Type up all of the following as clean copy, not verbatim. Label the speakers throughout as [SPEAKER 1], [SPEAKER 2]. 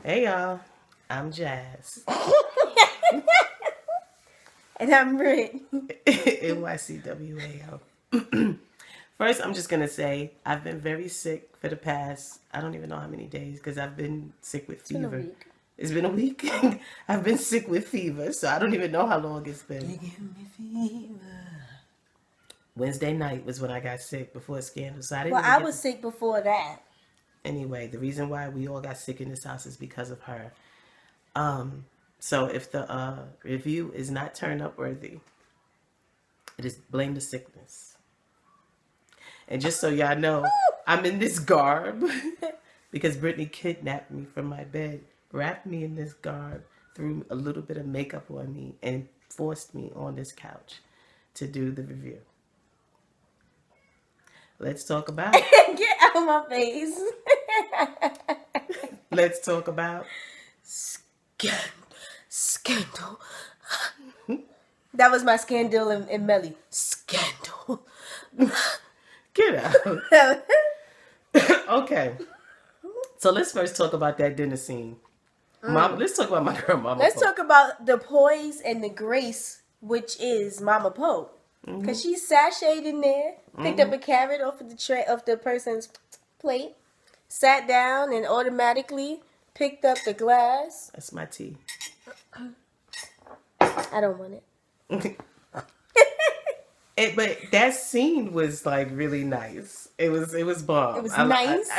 [SPEAKER 1] Hey y'all, I'm Jazz.
[SPEAKER 2] And I'm BRITT.
[SPEAKER 1] NYCWAO. First, I'm just going to say I've been very sick for the past, I don't even know how many days, because I've been sick with fever. It's been a week. I've been sick with fever, so I don't even know how long it's been.
[SPEAKER 2] You give me fever.
[SPEAKER 1] Wednesday night was when I got sick before Scandal. So I didn't
[SPEAKER 2] Well, I was sick before that.
[SPEAKER 1] Anyway, the reason why we all got sick in this house is because of her. So if the review is not turn up worthy, it is blame the sickness. And just so y'all know, I'm in this garb because Brittany kidnapped me from my bed, wrapped me in this garb, threw a little bit of makeup on me, and forced me on this couch to do the review. Let's talk about...
[SPEAKER 2] Get out of my face.
[SPEAKER 1] Let's talk about...
[SPEAKER 2] Scandal. That was my scandal in Melly. Scandal.
[SPEAKER 1] Get out. Okay. So let's first talk about that dinner scene. Mama, let's talk about my girl, Mama
[SPEAKER 2] Let's
[SPEAKER 1] Pope.
[SPEAKER 2] talk about the poise and the grace, which is Mama Pope. Because she sashayed in there, picked up a carrot off of the tray of the person's plate, sat down, and automatically picked up the glass.
[SPEAKER 1] That's my tea.
[SPEAKER 2] I don't want it.
[SPEAKER 1] But that scene was like really nice. It was bomb.
[SPEAKER 2] It was nice.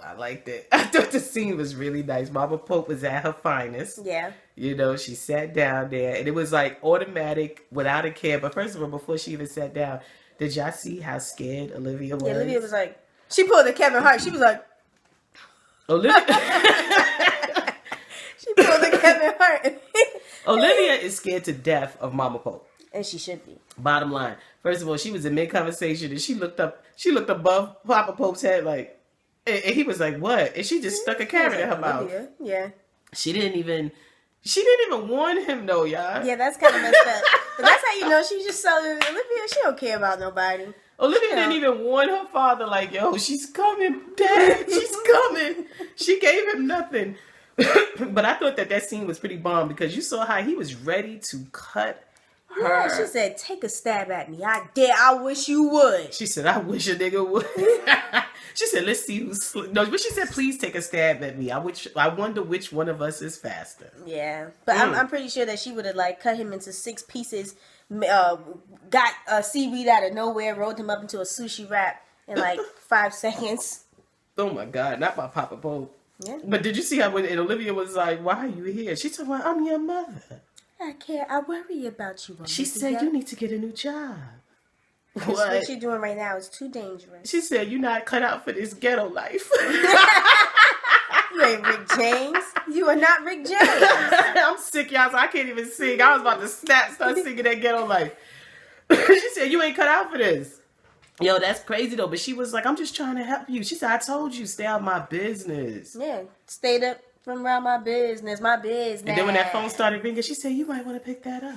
[SPEAKER 1] I liked it. I thought the scene was really nice. Mama Pope was at her finest.
[SPEAKER 2] Yeah.
[SPEAKER 1] You know, she sat down there, and it was like automatic, without a care. But first of all, before she even sat down, did y'all see how scared Olivia was?
[SPEAKER 2] Yeah, Olivia was like, she pulled a Kevin Hart. She was like,
[SPEAKER 1] Olivia.
[SPEAKER 2] She pulled a Kevin Hart.
[SPEAKER 1] Olivia is scared to death of Mama Pope.
[SPEAKER 2] And she should be.
[SPEAKER 1] Bottom line. First of all, she was in mid-conversation and she looked above Papa Pope's head like, and he was like, what? And she just stuck a carrot in her mouth.
[SPEAKER 2] Yeah.
[SPEAKER 1] She didn't even warn him though, y'all.
[SPEAKER 2] Yeah, that's kind of messed up. But that's how you know she's just so, Olivia, she don't care about nobody.
[SPEAKER 1] Olivia didn't even warn her father like, yo, she's coming, Dad, she's coming. She gave him nothing. But I thought that scene was pretty bomb because you saw how he was ready to cut her.
[SPEAKER 2] Yeah, she said, take a stab at me. I dare. I wish you would.
[SPEAKER 1] She said, I wish a nigga would. She said, let's see who's... No, but she said, please take a stab at me. I wonder which one of us is faster.
[SPEAKER 2] Yeah. But I'm pretty sure that she would have, like, cut him into 6 pieces, got a seaweed out of nowhere, rolled him up into a sushi wrap in, like, 5 seconds.
[SPEAKER 1] Oh, my God. Not my Papa Pope.
[SPEAKER 2] Yeah.
[SPEAKER 1] But did you see how when Olivia was like, why are you here? She told me, I'm your mother.
[SPEAKER 2] I care. I worry about you, Olivia.
[SPEAKER 1] She said, you need to get a new job.
[SPEAKER 2] What you're doing right now is too dangerous.
[SPEAKER 1] She said, you're not cut out for this ghetto life.
[SPEAKER 2] You ain't Rick James. You are not Rick James.
[SPEAKER 1] I'm sick, y'all, so I can't even sing. I was about to start singing that ghetto life. She said, you ain't cut out for this. Yo, that's crazy, though. But she was like, I'm just trying to help you. She said, I told you, stay out of my business.
[SPEAKER 2] Yeah, stayed up from around my business.
[SPEAKER 1] And then when that phone started ringing, she said, you might want to pick that up.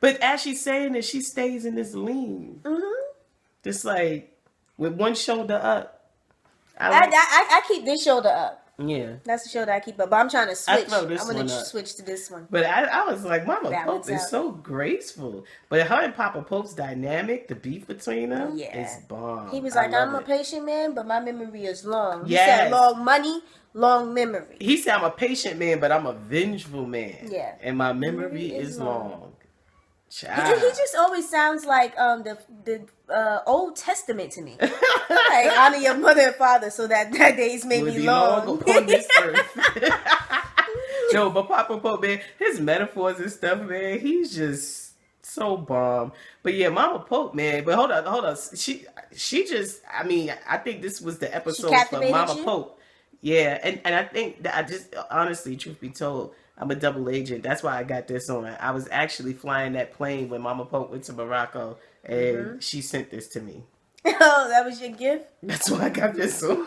[SPEAKER 1] But as she's saying this, she stays in this lean. Mm-hmm. Just like, with one shoulder up.
[SPEAKER 2] I keep this shoulder up.
[SPEAKER 1] Yeah.
[SPEAKER 2] That's the shoulder I keep up. But I'm trying to switch.
[SPEAKER 1] I want
[SPEAKER 2] to switch to this one.
[SPEAKER 1] But I was like, Mama Pope is so graceful. But her and Papa Pope's dynamic, the beef between them, is bomb.
[SPEAKER 2] He was like, I'm a patient man, but my memory is long. He
[SPEAKER 1] Yes.
[SPEAKER 2] said long money, long memory.
[SPEAKER 1] He said, I'm a patient man, but I'm a vengeful man.
[SPEAKER 2] Yeah.
[SPEAKER 1] And my memory is long.
[SPEAKER 2] He just always sounds like the Old Testament to me. Like, honor your mother and father so that days may be long.
[SPEAKER 1] Upon this earth. No, but Papa Pope, man, his metaphors and stuff, man, he's just so bomb. But yeah, Mama Pope, man. But hold on. She just, I mean, I think this was the episode for Mama Pope. Yeah, and I think that I just, honestly, truth be told, I'm a double agent. That's why I got this on. I was actually flying that plane when Mama Pope went to Morocco, and she sent this to me.
[SPEAKER 2] Oh, that was your gift?
[SPEAKER 1] That's why I got this on.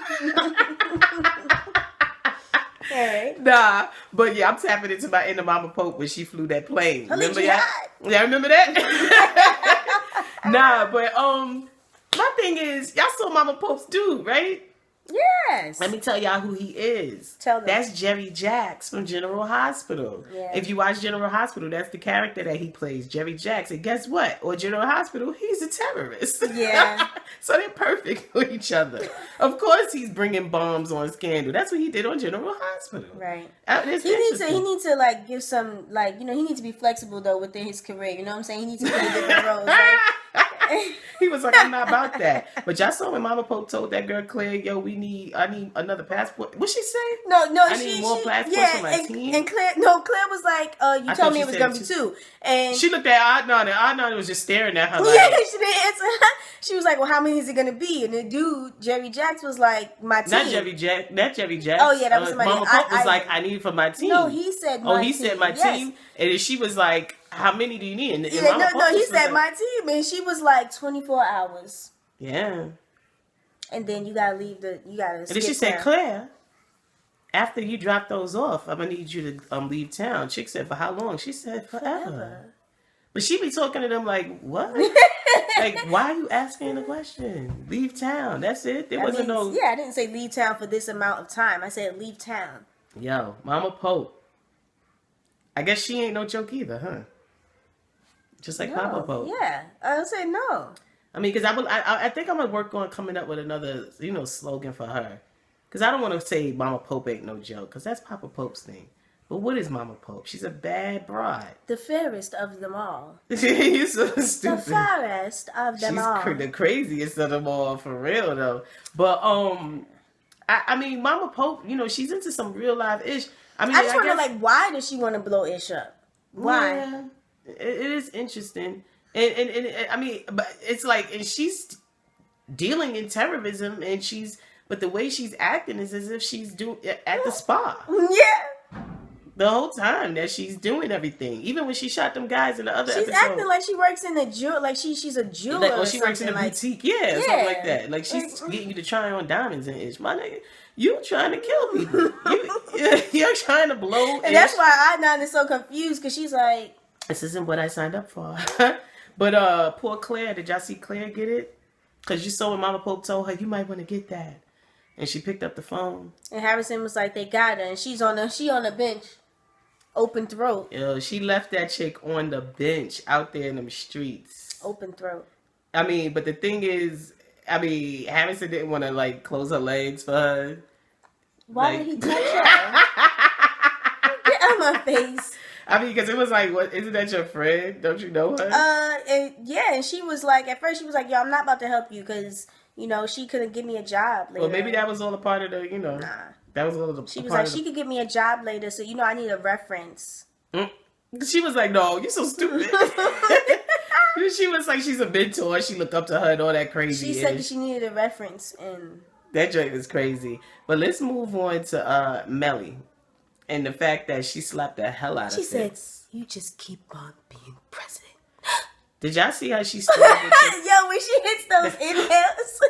[SPEAKER 2] All right.
[SPEAKER 1] Nah, but yeah, I'm tapping into Mama Pope when she flew that plane. Remember
[SPEAKER 2] that?
[SPEAKER 1] Yeah, remember that? Nah, but my thing is, y'all saw Mama Pope's dude, right?
[SPEAKER 2] Yes.
[SPEAKER 1] Let me tell y'all who he is.
[SPEAKER 2] Tell them.
[SPEAKER 1] That's Jerry Jacks from General Hospital.
[SPEAKER 2] Yeah.
[SPEAKER 1] If you watch General Hospital, that's the character that he plays, Jerry Jacks. And guess what? On General Hospital, he's a terrorist.
[SPEAKER 2] Yeah.
[SPEAKER 1] So they're perfect for each other. Of course, he's bringing bombs on Scandal. That's what he did on General Hospital.
[SPEAKER 2] Right.
[SPEAKER 1] He
[SPEAKER 2] needs to like give some, like, you know, he needs to be flexible though within his career. You know what I'm saying? He needs to play different roles. Right?
[SPEAKER 1] He was like, I'm not about that. But y'all saw when Mama Pope told that girl Claire, yo, I need another passport. What'd she say?
[SPEAKER 2] No,
[SPEAKER 1] I need more passports for my team.
[SPEAKER 2] And Claire was like, you told me it was gonna be two. And
[SPEAKER 1] she looked at Adnan, and Adnan was just staring at her like,
[SPEAKER 2] yeah, she didn't answer. She was like, well, how many is it gonna be? And the dude, Jerry Jacks, was like, my team.
[SPEAKER 1] Not Jerry Jacks.
[SPEAKER 2] Oh yeah, that was somebody.
[SPEAKER 1] Mama Pope was like, I need it for my team.
[SPEAKER 2] No, he said my team.
[SPEAKER 1] Oh, he said my team? And then she was like, how many do you need? And
[SPEAKER 2] yeah, no, he said my team. And she was like, 24 hours.
[SPEAKER 1] Yeah.
[SPEAKER 2] And then you gotta leave
[SPEAKER 1] And then she said, Claire, after you drop those off, I'm gonna need you to leave town. Chick said, for how long? She said, forever. But she be talking to them like, what? Like, why are you asking the question? Leave town. That's it. There wasn't no.
[SPEAKER 2] Yeah, I didn't say leave town for this amount of time. I said leave town.
[SPEAKER 1] Yo, Mama Pope. I guess she ain't no joke either, huh? Just like Papa Pope.
[SPEAKER 2] Yeah, I would say no.
[SPEAKER 1] I mean, because I think I'm gonna work on coming up with another, slogan for her. Because I don't want to say Mama Pope ain't no joke, because that's Papa Pope's thing. But what is Mama Pope? She's a bad bride.
[SPEAKER 2] The fairest of them all.
[SPEAKER 1] You're so stupid.
[SPEAKER 2] The fairest of them all.
[SPEAKER 1] She's the craziest of them all, for real though. But I mean, Mama Pope, she's into some real life ish. I mean,
[SPEAKER 2] I just wonder, like, why does she want to blow ish up? Why?
[SPEAKER 1] Yeah, it is interesting, and I mean, but it's like, and she's dealing in terrorism, but the way she's acting is as if she's at the spa.
[SPEAKER 2] Yeah.
[SPEAKER 1] The whole time that she's doing everything, even when she shot them guys in the other episode.
[SPEAKER 2] She's acting like she works in the jewel, like she's a jeweler,
[SPEAKER 1] or she works in a boutique, something like that. Like she's getting you to try on diamonds and ish. My nigga, you trying to kill people. You're trying to blow.
[SPEAKER 2] And that's why Adnan is so confused, because she's like,
[SPEAKER 1] this isn't what I signed up for. But poor Claire, did y'all see Claire get it? Because you saw when Mama Pope told her, you might want to get that, and she picked up the phone.
[SPEAKER 2] And Harrison was like, they got her, and she on the bench. Open throat.
[SPEAKER 1] Yo, she left that chick on the bench out there in them streets.
[SPEAKER 2] Open throat.
[SPEAKER 1] I mean, but the thing is, Harrison didn't want to like close her legs for her.
[SPEAKER 2] Why would he touch her? Get out of my face.
[SPEAKER 1] I mean, because it was like, what? Isn't that your friend? Don't you know her?
[SPEAKER 2] And she was like, at first she was like, yo, I'm not about to help you because, she couldn't give me a job later.
[SPEAKER 1] Well, maybe that was all a part of the,
[SPEAKER 2] Nah.
[SPEAKER 1] That was all the.
[SPEAKER 2] She was like, she could give me a job later, so I need a reference.
[SPEAKER 1] She was like, no, you're so stupid. She was like, she's a mentor. She looked up to her and all that crazy.
[SPEAKER 2] She said that she needed a reference, and
[SPEAKER 1] that joke is crazy. But let's move on to Melly and the fact that she slapped the hell out of Fitz.
[SPEAKER 2] She said, you just keep on being president.
[SPEAKER 1] Did y'all see how she started?
[SPEAKER 2] Yo, when she hits those inhales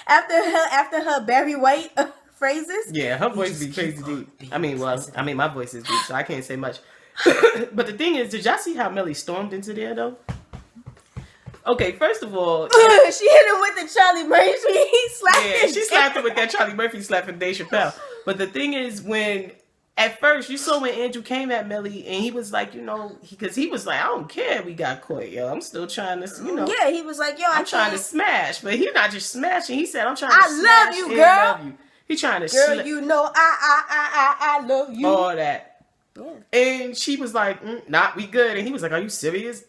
[SPEAKER 2] after her Barry White phrases.
[SPEAKER 1] Yeah, her voice be crazy deep. My voice is deep, so I can't say much. But the thing is, did y'all see how Melly stormed into there though? Okay, first of all,
[SPEAKER 2] she hit him with the Charlie Murphy slap.
[SPEAKER 1] Yeah, she slapped him with that Charlie Murphy slap from Dave Chappelle. But the thing is, at first you saw when Andrew came at Melly and he was like, because he was like, I don't care, we got caught, yo. I'm still trying to,
[SPEAKER 2] Yeah, he was like, yo,
[SPEAKER 1] I'm trying to smash, but he's not just smashing. He said, I'm trying to
[SPEAKER 2] I
[SPEAKER 1] smash
[SPEAKER 2] love you, girl.
[SPEAKER 1] Love you. He trying to
[SPEAKER 2] girl, I love you.
[SPEAKER 1] All that.
[SPEAKER 2] Yeah.
[SPEAKER 1] And she was like, we good. And he was like, are you serious?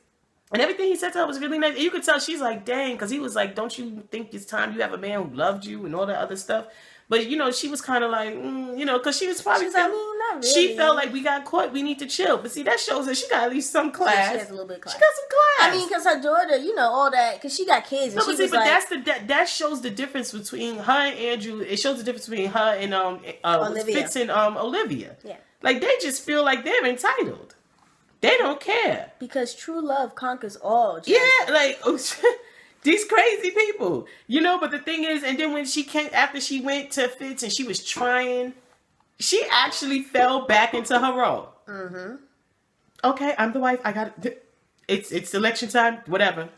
[SPEAKER 1] And everything he said to her was really nice. And you could tell she's like, dang, because he was like, don't you think it's time you have a man who loved you and all that other stuff? But, she was kind of like, because she was probably
[SPEAKER 2] not really.
[SPEAKER 1] She felt like we got caught. We need to chill. But see, that shows that she got at least some class.
[SPEAKER 2] Yeah, she has a little bit of class.
[SPEAKER 1] She got some class.
[SPEAKER 2] I mean, because her daughter, all that, because she got kids. And
[SPEAKER 1] that shows the difference between her and Andrew. It shows the difference between her and
[SPEAKER 2] Olivia.
[SPEAKER 1] Fitz and Olivia.
[SPEAKER 2] Yeah.
[SPEAKER 1] Like, they just feel like they're entitled. They don't care.
[SPEAKER 2] Because true love conquers all.
[SPEAKER 1] Jess. Yeah, like, these crazy people. But the thing is, and then when she came, after she went to Fitz and she was trying, she actually fell back into her role. Mm-hmm. Okay, I'm the wife. I got it. It's election time, whatever.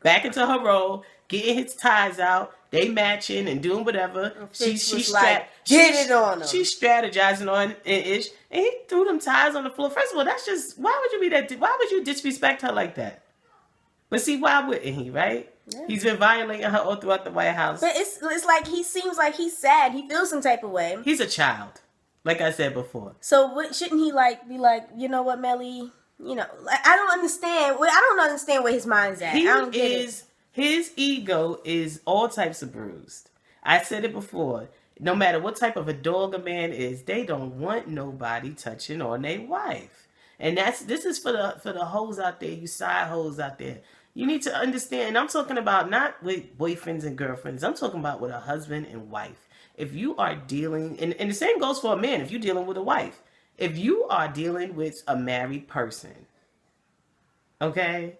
[SPEAKER 1] Back into her role, getting his ties out, They matching and doing whatever.
[SPEAKER 2] Fitz was like, get it on him.
[SPEAKER 1] She's strategizing on Ish, and he threw them ties on the floor. First of all, that's just, why would you be that? Why would you disrespect her like that? But see, why wouldn't he? Right? Yeah. He's been violating her all throughout the White House.
[SPEAKER 2] But it's like he seems like he's sad. He feels some type of way.
[SPEAKER 1] He's a child, like I said before.
[SPEAKER 2] So shouldn't he like be like, you know what, Melly? You know, like, I don't understand. I don't understand where his mind's at. I don't get it.
[SPEAKER 1] His ego is all types of bruised. I said it before. No matter what type of a dog a man is, they don't want nobody touching on their wife. And this is for the hoes out there, you side hoes out there. You need to understand, and I'm talking about not with boyfriends and girlfriends. I'm talking about with a husband and wife. If you are dealing, and the same goes for a man, if you're dealing with a wife. If you are dealing with a married person, okay?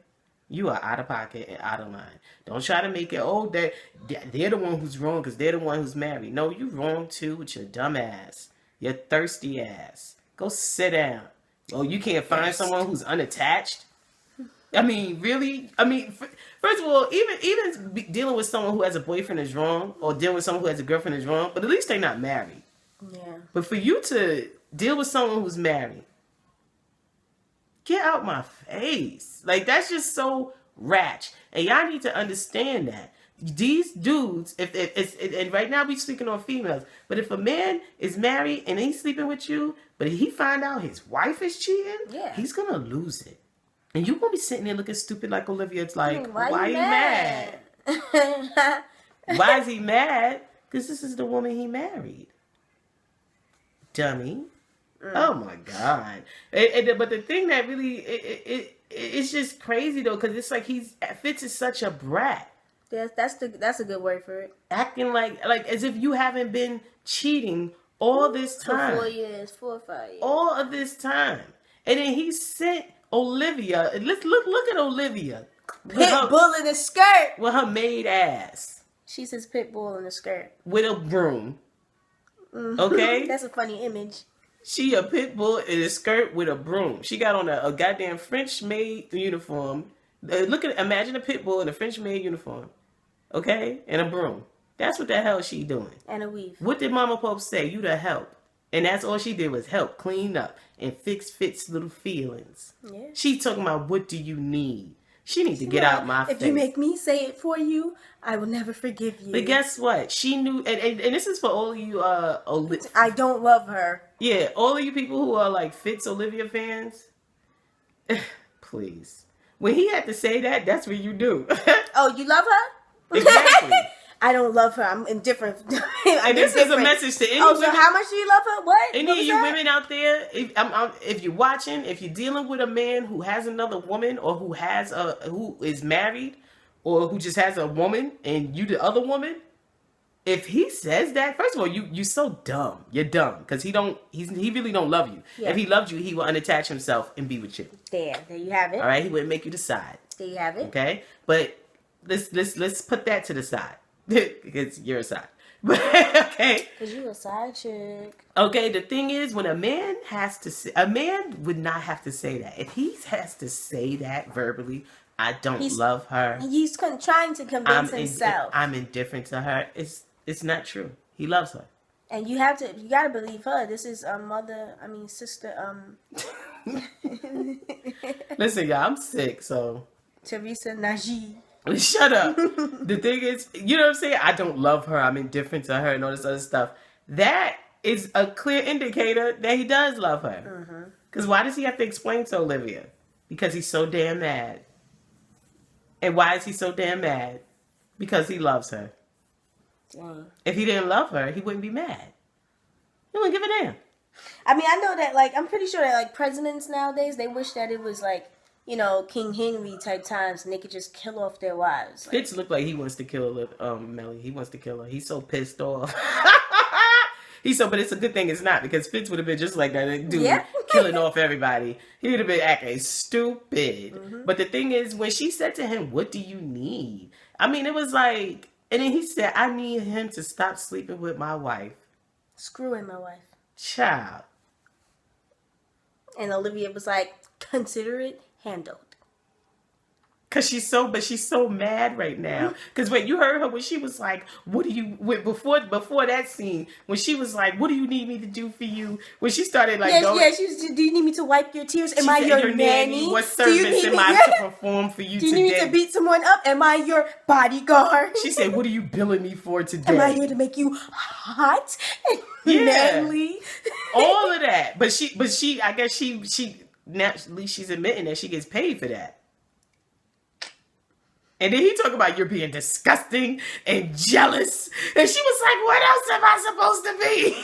[SPEAKER 1] You are out of pocket and out of line. Don't try to make it, oh, they're the one who's wrong because they're the one who's married. No, you wrong too with your dumb ass. Your thirsty ass. Go sit down. Oh, you can't find someone who's unattached? I mean, really? I mean, first of all, even dealing with someone who has a boyfriend is wrong, or dealing with someone who has a girlfriend is wrong, but at least they're not married.
[SPEAKER 2] Yeah.
[SPEAKER 1] But for you to deal with someone who's married, get out my face. Like, that's just so ratchet. And y'all need to understand that. These dudes, and right now we're speaking on females, but if a man is married and he's sleeping with you, but he find out his wife is cheating, he's going to lose it. And you're going to be sitting there looking stupid like Olivia. It's like, why are you mad? Why is he mad? Because this is the woman he married. Dummy. Oh my God. But the thing that really, it's just crazy though, because it's like Fitz is such a brat.
[SPEAKER 2] That's a good word for it.
[SPEAKER 1] Acting like as if you haven't been cheating all this time.
[SPEAKER 2] For 4 or 5 years.
[SPEAKER 1] All of this time. And then he sent Olivia, let's look at Olivia.
[SPEAKER 2] Pit bull in a skirt.
[SPEAKER 1] With her maid ass.
[SPEAKER 2] She says pit bull in a skirt.
[SPEAKER 1] With a broom. Okay?
[SPEAKER 2] That's a funny image.
[SPEAKER 1] She a pit bull in a skirt with a broom. She got on a goddamn French maid uniform. Imagine a pit bull in a French maid uniform. Okay? And a broom. That's what the hell she doing.
[SPEAKER 2] And a weave.
[SPEAKER 1] What did Mama Pope say? You to help. And that's all she did was help clean up and fix Fitz little feelings. Yeah. She talking about, what do you need? She needs to get out my face.
[SPEAKER 2] If you make me say it for you, I will never forgive you.
[SPEAKER 1] But guess what? She knew, and this is for all of you,
[SPEAKER 2] I don't love her.
[SPEAKER 1] Yeah, all of you people who are like Fitz Olivia fans, please. When he had to say that, that's what you do.
[SPEAKER 2] Oh, you love her?
[SPEAKER 1] Exactly.
[SPEAKER 2] I don't love her. I'm indifferent.
[SPEAKER 1] And this is a message to any women.
[SPEAKER 2] So how much do you love her? What?
[SPEAKER 1] Any of you women out there, if you're watching, if you're dealing with a man who has another woman, or who is married, or who just has a woman and you the other woman, if he says that, first of all, you're so dumb. You're dumb because he really don't love you. Yeah. If he loved you, he will unattach himself and be with you.
[SPEAKER 2] There you have it.
[SPEAKER 1] All right, he wouldn't make you decide.
[SPEAKER 2] There you have it.
[SPEAKER 1] Okay, but let's put that to the side. Because you're a side. Okay.
[SPEAKER 2] Because you're a side chick.
[SPEAKER 1] Okay, the thing is, when a man would not have to say that. If he has to say that verbally, I don't love her.
[SPEAKER 2] He's trying to convince himself.
[SPEAKER 1] I'm indifferent to her. It's not true. He loves her.
[SPEAKER 2] And you gotta believe her. This is sister.
[SPEAKER 1] Listen, y'all, I'm sick, so.
[SPEAKER 2] Teresa Najee.
[SPEAKER 1] Shut up. The thing is, you know what I'm saying? I don't love her. I'm indifferent to her and all this other stuff. That is a clear indicator that he does love her. Because why does he have to explain to Olivia? Because he's so damn mad. And why is he so damn mad? Because he loves her. Dang. If he didn't love her, he wouldn't be mad. He wouldn't give a damn.
[SPEAKER 2] I mean, I know that, I'm pretty sure that, presidents nowadays, they wish that it was, King Henry type times, and they could just kill off their wives.
[SPEAKER 1] Fitz look like he wants to kill Melly. He wants to kill her. He's so pissed off. But it's a good thing it's not, because Fitz would have been just like that dude, killing off everybody. He would have been acting stupid. But the thing is, when she said to him, "What do you need?" I mean, it was like, and then he said, "I need him to stop sleeping with my wife."
[SPEAKER 2] Screwing my wife.
[SPEAKER 1] Child.
[SPEAKER 2] And Olivia was like, "Consider it handled."
[SPEAKER 1] Cause she's so mad right now. Cause when you heard her when she was like, "What do you?" Before that scene, when she was like, "What do you need me to do for you?" When she started like,
[SPEAKER 2] she was. Do you need me to wipe your tears? Am
[SPEAKER 1] she
[SPEAKER 2] I
[SPEAKER 1] said,
[SPEAKER 2] your nanny?
[SPEAKER 1] What service am I to perform for you
[SPEAKER 2] Do you
[SPEAKER 1] today?
[SPEAKER 2] need me to beat someone up? Am I your bodyguard?
[SPEAKER 1] She said, "What are you billing me for today?"
[SPEAKER 2] Am I here to make you hot and
[SPEAKER 1] Yeah.
[SPEAKER 2] manly?
[SPEAKER 1] All of that, but she, I guess she naturally she's admitting that she gets paid for that. And then he talk about you're being disgusting and jealous. And she was like, what else am I supposed to be?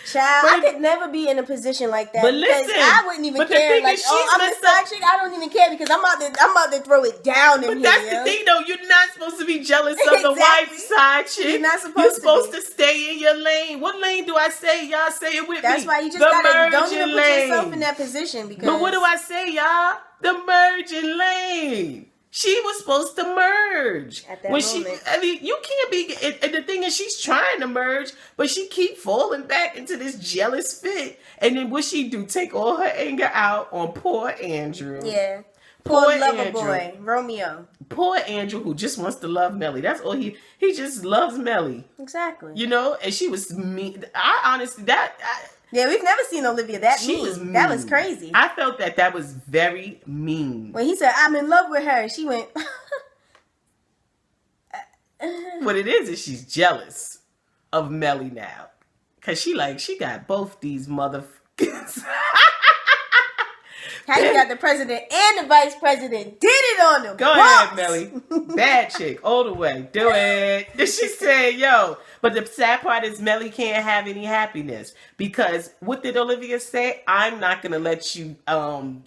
[SPEAKER 2] Child, I could never be in a position like that.
[SPEAKER 1] But listen,
[SPEAKER 2] I wouldn't even care. Like, I'm a side chick. I don't even care because I'm about to throw it down in
[SPEAKER 1] but
[SPEAKER 2] here.
[SPEAKER 1] But that's the thing, though. You're not supposed to be jealous of the wife's side chick.
[SPEAKER 2] You're not
[SPEAKER 1] You're
[SPEAKER 2] supposed
[SPEAKER 1] to stay in your lane. What lane do I say? Y'all say it with
[SPEAKER 2] That's
[SPEAKER 1] me.
[SPEAKER 2] why you just
[SPEAKER 1] gotta
[SPEAKER 2] don't even put yourself in that position. Because.
[SPEAKER 1] But what do I say, y'all? The merging lane. She was supposed to merge.
[SPEAKER 2] At that moment.
[SPEAKER 1] I mean, you can't be. And the thing is, she's trying to merge, but she keep falling back into this jealous fit. And then what she do? Take all her anger out on poor Andrew.
[SPEAKER 2] Yeah. Poor lover boy, Romeo.
[SPEAKER 1] Poor Andrew, who just wants to love Melly. That's all he just loves Melly.
[SPEAKER 2] Exactly.
[SPEAKER 1] You know, and she was mean.
[SPEAKER 2] Yeah, we've never seen Olivia that
[SPEAKER 1] she
[SPEAKER 2] mean.
[SPEAKER 1] Was mean.
[SPEAKER 2] That was crazy.
[SPEAKER 1] I felt that was very mean.
[SPEAKER 2] When he said, I'm in love with her, she went...
[SPEAKER 1] What it is she's jealous of Melly now. Because she got both these motherfuckers.
[SPEAKER 2] How you got the president and the vice president did it on them.
[SPEAKER 1] Go ahead, Melly. Bad chick, all the way. Do it. Then she said, yo. But the sad part is Melly can't have any happiness. Because what did Olivia say? I'm not going to let you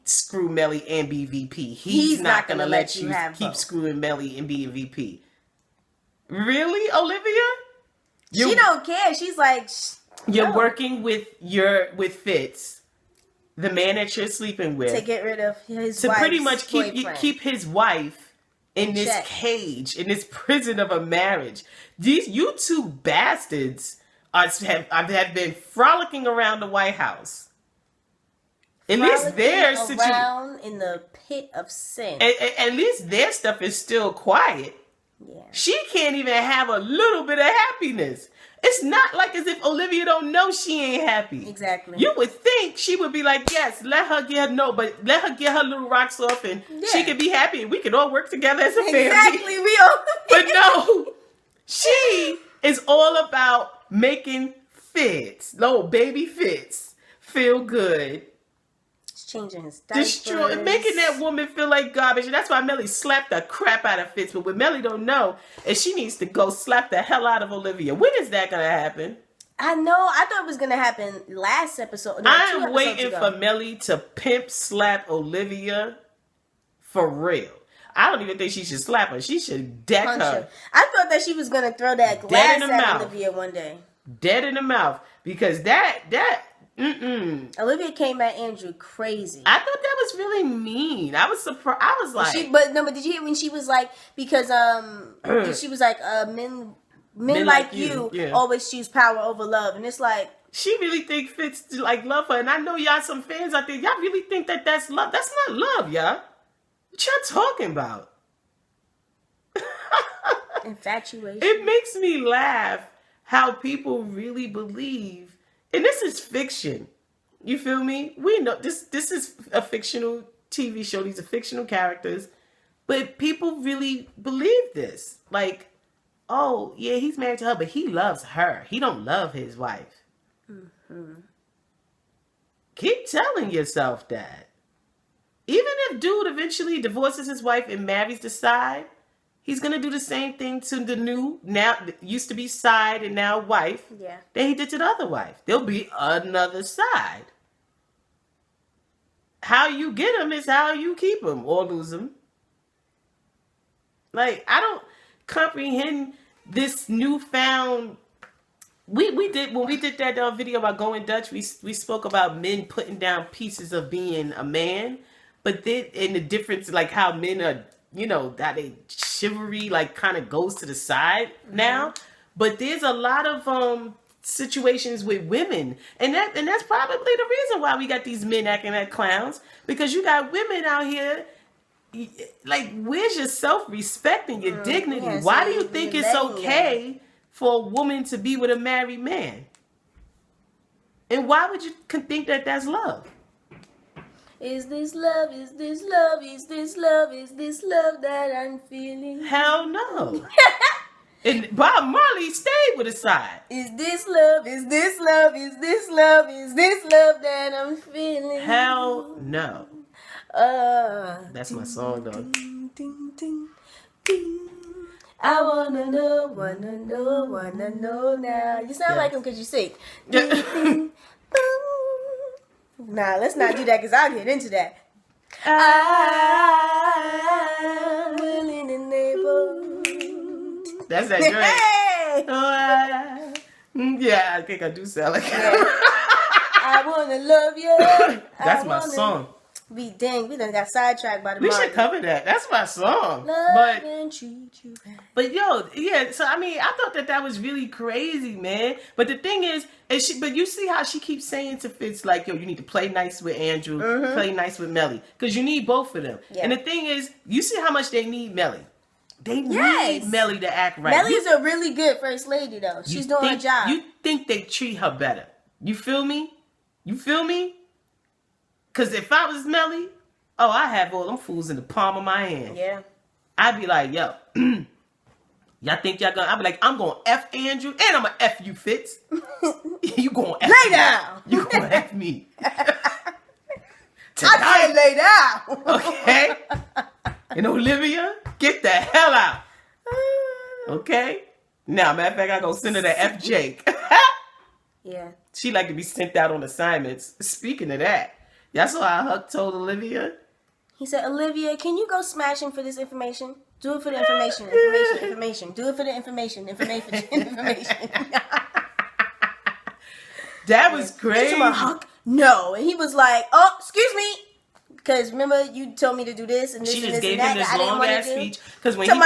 [SPEAKER 1] screw Melly and be VP. He's not going to let you keep screwing Melly and be a VP. Really, Olivia?
[SPEAKER 2] She don't care. She's like...
[SPEAKER 1] You're working with Fitz. The man that you're sleeping with,
[SPEAKER 2] to get rid of his
[SPEAKER 1] to pretty much keep his wife in this cage, in this prison of a marriage. You two bastards have been frolicking around the White House. At least their
[SPEAKER 2] situation in the pit of sin.
[SPEAKER 1] At least their stuff is still quiet.
[SPEAKER 2] Yeah.
[SPEAKER 1] She can't even have a little bit of happiness. It's not like as if Olivia don't know she ain't happy.
[SPEAKER 2] Exactly.
[SPEAKER 1] You would think she would be like, yes, let her get her little rocks off and she can be happy and we can all work together as a family.
[SPEAKER 2] Exactly. We all.
[SPEAKER 1] But no, she is all about making baby Fitz feel good.
[SPEAKER 2] Changing his diapers.
[SPEAKER 1] Making that woman feel like garbage. And that's why Melly slapped the crap out of Fitz. But what Melly don't know is she needs to go slap the hell out of Olivia. When is that going to happen?
[SPEAKER 2] I know. I thought it was going to happen last episode.
[SPEAKER 1] No, I'm waiting for Melly to pimp slap Olivia for real. I don't even think she should slap her. She should deck her.
[SPEAKER 2] I thought that she was going to throw that glass at Olivia one day.
[SPEAKER 1] Dead in the mouth. Because Olivia
[SPEAKER 2] came at Andrew crazy.
[SPEAKER 1] I thought that was really mean. I was surprised. I was like,
[SPEAKER 2] but did you hear when she was like, because she was like, men like you always choose power over love, and it's like
[SPEAKER 1] she really think Fitz like love her, and I know y'all some fans out there. Y'all really think that's love? That's not love, y'all. What y'all talking about?
[SPEAKER 2] Infatuation.
[SPEAKER 1] It makes me laugh how people really believe. And this is fiction. You feel me? We know this is a fictional TV show. These are fictional characters. But people really believe this. Like, oh, yeah, he's married to her, but he loves her. He don't love his wife. Mm-hmm. Keep telling yourself that. Even if dude eventually divorces his wife and marries the side, he's going to do the same thing to the new, now used to be side and now wife.
[SPEAKER 2] Yeah.
[SPEAKER 1] That he did to the other wife. There'll be another side. How you get him is how you keep him or lose him. Like, I don't comprehend this newfound. When we did that video about going Dutch, we spoke about men putting down pieces of being a man, but then in the difference, like how men are, that they chivalry like kind of goes to the side now. But there's a lot of situations with women, and that's probably the reason why we got these men acting like clowns, because you got women out here. Like, where's your self-respect and your dignity?
[SPEAKER 2] Yeah,
[SPEAKER 1] Why
[SPEAKER 2] so
[SPEAKER 1] do you think it's
[SPEAKER 2] letting
[SPEAKER 1] okay for a woman to be with a married man? And why would you think that that's love?
[SPEAKER 2] Is this love? Is this love? Is this love? Is this love that I'm feeling?
[SPEAKER 1] Hell no. And Bob Marley stayed with his side.
[SPEAKER 2] Is this love? Is this love? Is this love? Is this love that I'm feeling?
[SPEAKER 1] Hell no. That's my song though.
[SPEAKER 2] Ding, ding, ding, ding. I wanna know now. You sound like him because you sing. Ding, ding, boom. Nah, let's not do that because I'll get into that. I'm willing and able.
[SPEAKER 1] That's that drink.
[SPEAKER 2] Hey!
[SPEAKER 1] Yeah, I think I do sound like
[SPEAKER 2] Yeah. I wanna love you.
[SPEAKER 1] That's my song.
[SPEAKER 2] We done got sidetracked by the
[SPEAKER 1] We
[SPEAKER 2] market.
[SPEAKER 1] should cover that. That's my song.
[SPEAKER 2] Love and treat you right.
[SPEAKER 1] But yo, yeah. So I mean, I thought that was really crazy, man. But the thing is, but you see how she keeps saying to Fitz, like, yo, you need to play nice with Andrew, play nice with Melly, because you need both of them.
[SPEAKER 2] Yeah.
[SPEAKER 1] And the thing is, you see how much they need Melly. They
[SPEAKER 2] Yes.
[SPEAKER 1] need Melly to act right.
[SPEAKER 2] Melly's a really good first lady, though. She's doing her job.
[SPEAKER 1] You think they treat her better? You feel me? You feel me? Because if I was Melly, oh, I have all them fools in the palm of my hand.
[SPEAKER 2] Yeah.
[SPEAKER 1] I'd be like, yo, y'all think y'all gonna? I'd be like, I'm gonna F Andrew and I'm gonna F you, Fitz. You gonna F
[SPEAKER 2] Lay
[SPEAKER 1] me.
[SPEAKER 2] down.
[SPEAKER 1] You gonna F me.
[SPEAKER 2] I can't lay down.
[SPEAKER 1] Okay? And Olivia, get the hell out. Okay? Now, matter of fact, I go send her to F Jake.
[SPEAKER 2] Yeah.
[SPEAKER 1] She like to be sent out on assignments. Speaking of that, y'all saw how Huck told Olivia?
[SPEAKER 2] He said, Olivia, can you go smashing for this information? Do it for the information. Do it for the information.
[SPEAKER 1] That was crazy.
[SPEAKER 2] Huck, no. And he was like, oh, excuse me. Because remember, you told me to do this and this
[SPEAKER 1] She
[SPEAKER 2] and
[SPEAKER 1] just
[SPEAKER 2] this
[SPEAKER 1] gave
[SPEAKER 2] and
[SPEAKER 1] him
[SPEAKER 2] that.
[SPEAKER 1] this
[SPEAKER 2] I didn't
[SPEAKER 1] long
[SPEAKER 2] want
[SPEAKER 1] ass
[SPEAKER 2] to do.
[SPEAKER 1] speech. Because when
[SPEAKER 2] She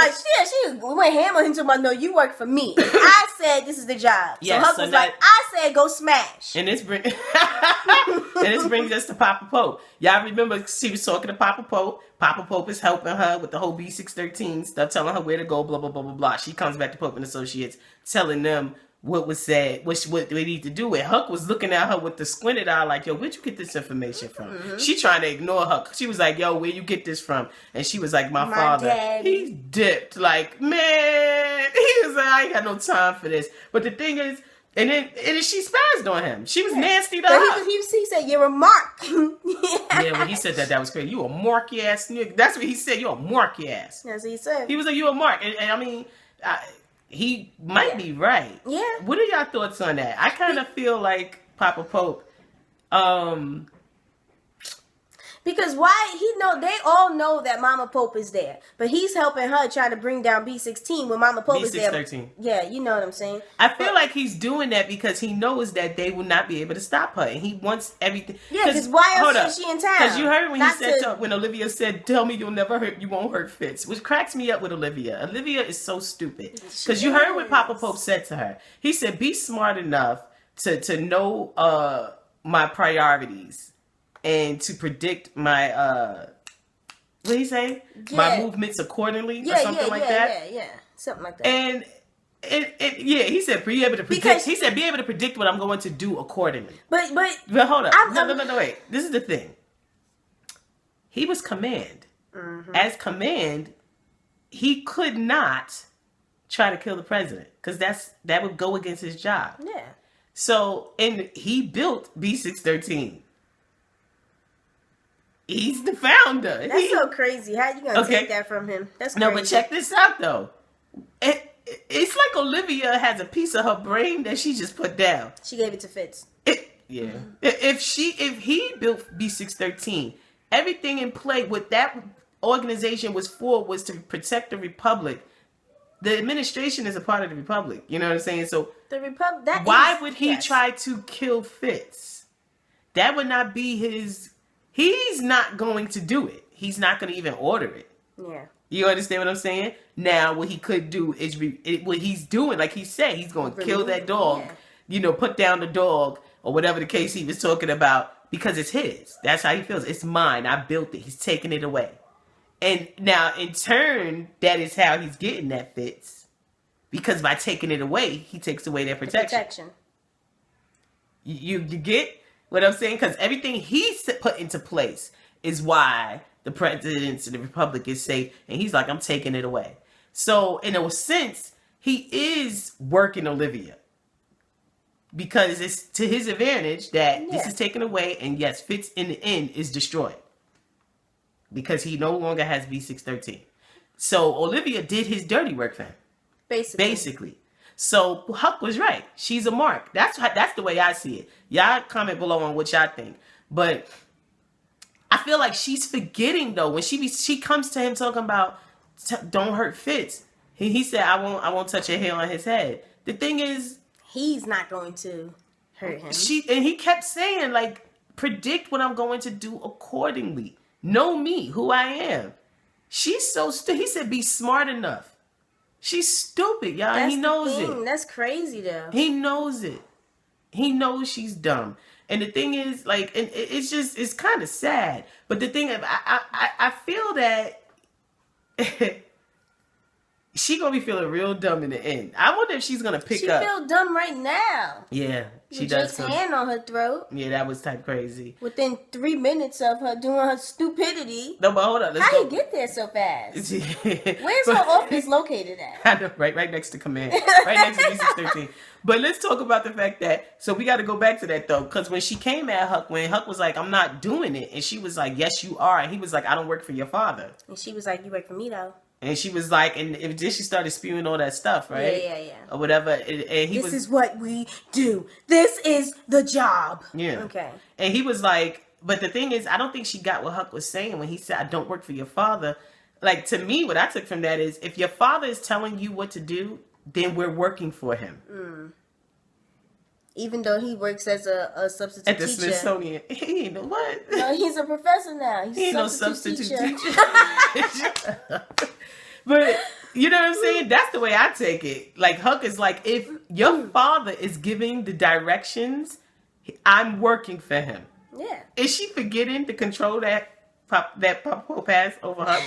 [SPEAKER 2] went ham on him talking about, no, you work for me. I said this is the job.
[SPEAKER 1] Yes,
[SPEAKER 2] so Huck
[SPEAKER 1] so
[SPEAKER 2] was
[SPEAKER 1] that-
[SPEAKER 2] like, I said go smash.
[SPEAKER 1] And this brings us to Papa Pope. Y'all remember she was talking to Papa Pope. Papa Pope is helping her with the whole B613 stuff, telling her where to go, blah, blah, blah, blah, blah. She comes back to Pope and Associates, telling them what was said, what they need to do. And Huck was looking at her with the squinted eye like, yo, where'd you get this information from? She trying to ignore Huck. She was like, yo, where you get this from? And she was like, my father.
[SPEAKER 2] dad.
[SPEAKER 1] He's dipped. Like, man. He was like, I ain't got no time for this. But the thing is, and then she spazzed on him. She was nasty to
[SPEAKER 2] But
[SPEAKER 1] her.
[SPEAKER 2] he said, you're a mark.
[SPEAKER 1] Yeah, when he said that was crazy. You a marky ass nigga. That's what he said. You a marky ass.
[SPEAKER 2] That's what he said.
[SPEAKER 1] He was like, you a mark. And I mean, he might be right.
[SPEAKER 2] Yeah.
[SPEAKER 1] What are y'all thoughts on that? I kind of feel like Papa Pope.
[SPEAKER 2] Because why they all know that Mama Pope is there, but he's helping her try to bring down B16 when Mama Pope is there.
[SPEAKER 1] B613.
[SPEAKER 2] Yeah, you know what I'm saying.
[SPEAKER 1] I feel like he's doing that because he knows that they will not be able to stop her, and he wants everything.
[SPEAKER 2] Yeah, because why
[SPEAKER 1] hold
[SPEAKER 2] else
[SPEAKER 1] up.
[SPEAKER 2] is she in town?
[SPEAKER 1] Because you heard when
[SPEAKER 2] Not
[SPEAKER 1] he said
[SPEAKER 2] to-
[SPEAKER 1] when Olivia said, "Tell me you won't hurt Fitz," which cracks me up with Olivia. Olivia is so stupid. Because you heard what Papa Pope said to her. He said, "Be smart enough to know my priorities and to predict my what did he say? My movements accordingly, or something like that."
[SPEAKER 2] Yeah, something like that.
[SPEAKER 1] And he said be able to predict.
[SPEAKER 2] Because-
[SPEAKER 1] he said be able to predict what I'm going to do accordingly.
[SPEAKER 2] But
[SPEAKER 1] Hold up. No, wait. This is the thing. He was command. As command, he could not try to kill the president because that would go against his job.
[SPEAKER 2] yeah.
[SPEAKER 1] So, and he built B613. He's the founder.
[SPEAKER 2] That's so crazy. How you gonna take that from him? That's crazy.
[SPEAKER 1] No, but check this out though. It's like Olivia has a piece of her brain that she just put down.
[SPEAKER 2] She gave it to Fitz.
[SPEAKER 1] Yeah. If he built B613, everything in play, what that organization was for was to protect the Republic. The administration is a part of the Republic. You know what I'm saying? So
[SPEAKER 2] The Republic.
[SPEAKER 1] why would he try to kill Fitz? That would not be his. He's not going to do it. He's not going to even order it.
[SPEAKER 2] Yeah.
[SPEAKER 1] You understand what I'm saying? Now, what he could do is what he's doing. Like he said, he's going to kill that dog.
[SPEAKER 2] Yeah.
[SPEAKER 1] put down the dog or whatever the case he was talking about because it's his. That's how he feels. It's mine. I built it. He's taking it away. And now, in turn, that is how he's getting that Fitz. Because by taking it away, he takes away their protection. You get what I'm saying? Because everything he's put into place is why the presidents of the republic is safe. And he's like, I'm taking it away. So, in a sense, he is working Olivia. Because it's to his advantage that this is taken away. And yes, Fitz in the end is destroyed. Because he no longer has B613. So, Olivia did his dirty work for him. Basically. So Huck was right. She's a mark. That's the way I see it. Y'all comment below on what y'all think. But I feel like she's forgetting though when she comes to him talking about don't hurt Fitz. He said I won't touch a hair on his head. The thing is
[SPEAKER 2] he's not going to hurt him.
[SPEAKER 1] And he kept saying like predict what I'm going to do accordingly. Know me, who I am. She's so he said be smart enough. She's stupid, y'all. He knows it.
[SPEAKER 2] That's crazy, though.
[SPEAKER 1] He knows it. He knows she's dumb. And the thing is, like, and it's kind of sad. But the thing is, I feel that she gonna be feeling real dumb in the end. I wonder if she's gonna pick up.
[SPEAKER 2] She feel dumb right now.
[SPEAKER 1] Yeah, she
[SPEAKER 2] with
[SPEAKER 1] does.
[SPEAKER 2] Jake's hand on her throat.
[SPEAKER 1] Yeah, that was type crazy.
[SPEAKER 2] Within 3 minutes of her doing her stupidity.
[SPEAKER 1] No, but hold up.
[SPEAKER 2] How you get there so fast? Where's her office located at?
[SPEAKER 1] I know, right next to command, right next to B613. But let's talk about the fact that, so we got to go back to that though, because when she came at Huck, when Huck was like, I'm not doing it, and she was like, yes, you are, and he was like, I don't work for your father.
[SPEAKER 2] And she was like, you work for me though.
[SPEAKER 1] And she was like, and then she started spewing all that stuff, right?
[SPEAKER 2] Yeah.
[SPEAKER 1] Or whatever. And
[SPEAKER 2] this is what we do. This is the job.
[SPEAKER 1] Yeah.
[SPEAKER 2] Okay.
[SPEAKER 1] And he was like, but the thing is, I don't think she got what Huck was saying when he said, I don't work for your father. Like, to me, what I took from that is, if your father is telling you what to do, then we're working for him.
[SPEAKER 2] Mm. Even though he works as a substitute
[SPEAKER 1] teacher. At the
[SPEAKER 2] teacher.
[SPEAKER 1] Smithsonian. He ain't know what?
[SPEAKER 2] No, he's a professor now. He's
[SPEAKER 1] he ain't
[SPEAKER 2] a
[SPEAKER 1] no substitute teacher.
[SPEAKER 2] teacher.
[SPEAKER 1] But, you know what I'm saying? That's the way I take it. Like, Huck is like, if your father is giving the directions, I'm working for him.
[SPEAKER 2] Yeah.
[SPEAKER 1] Is she forgetting to control that Popo pass over Huck?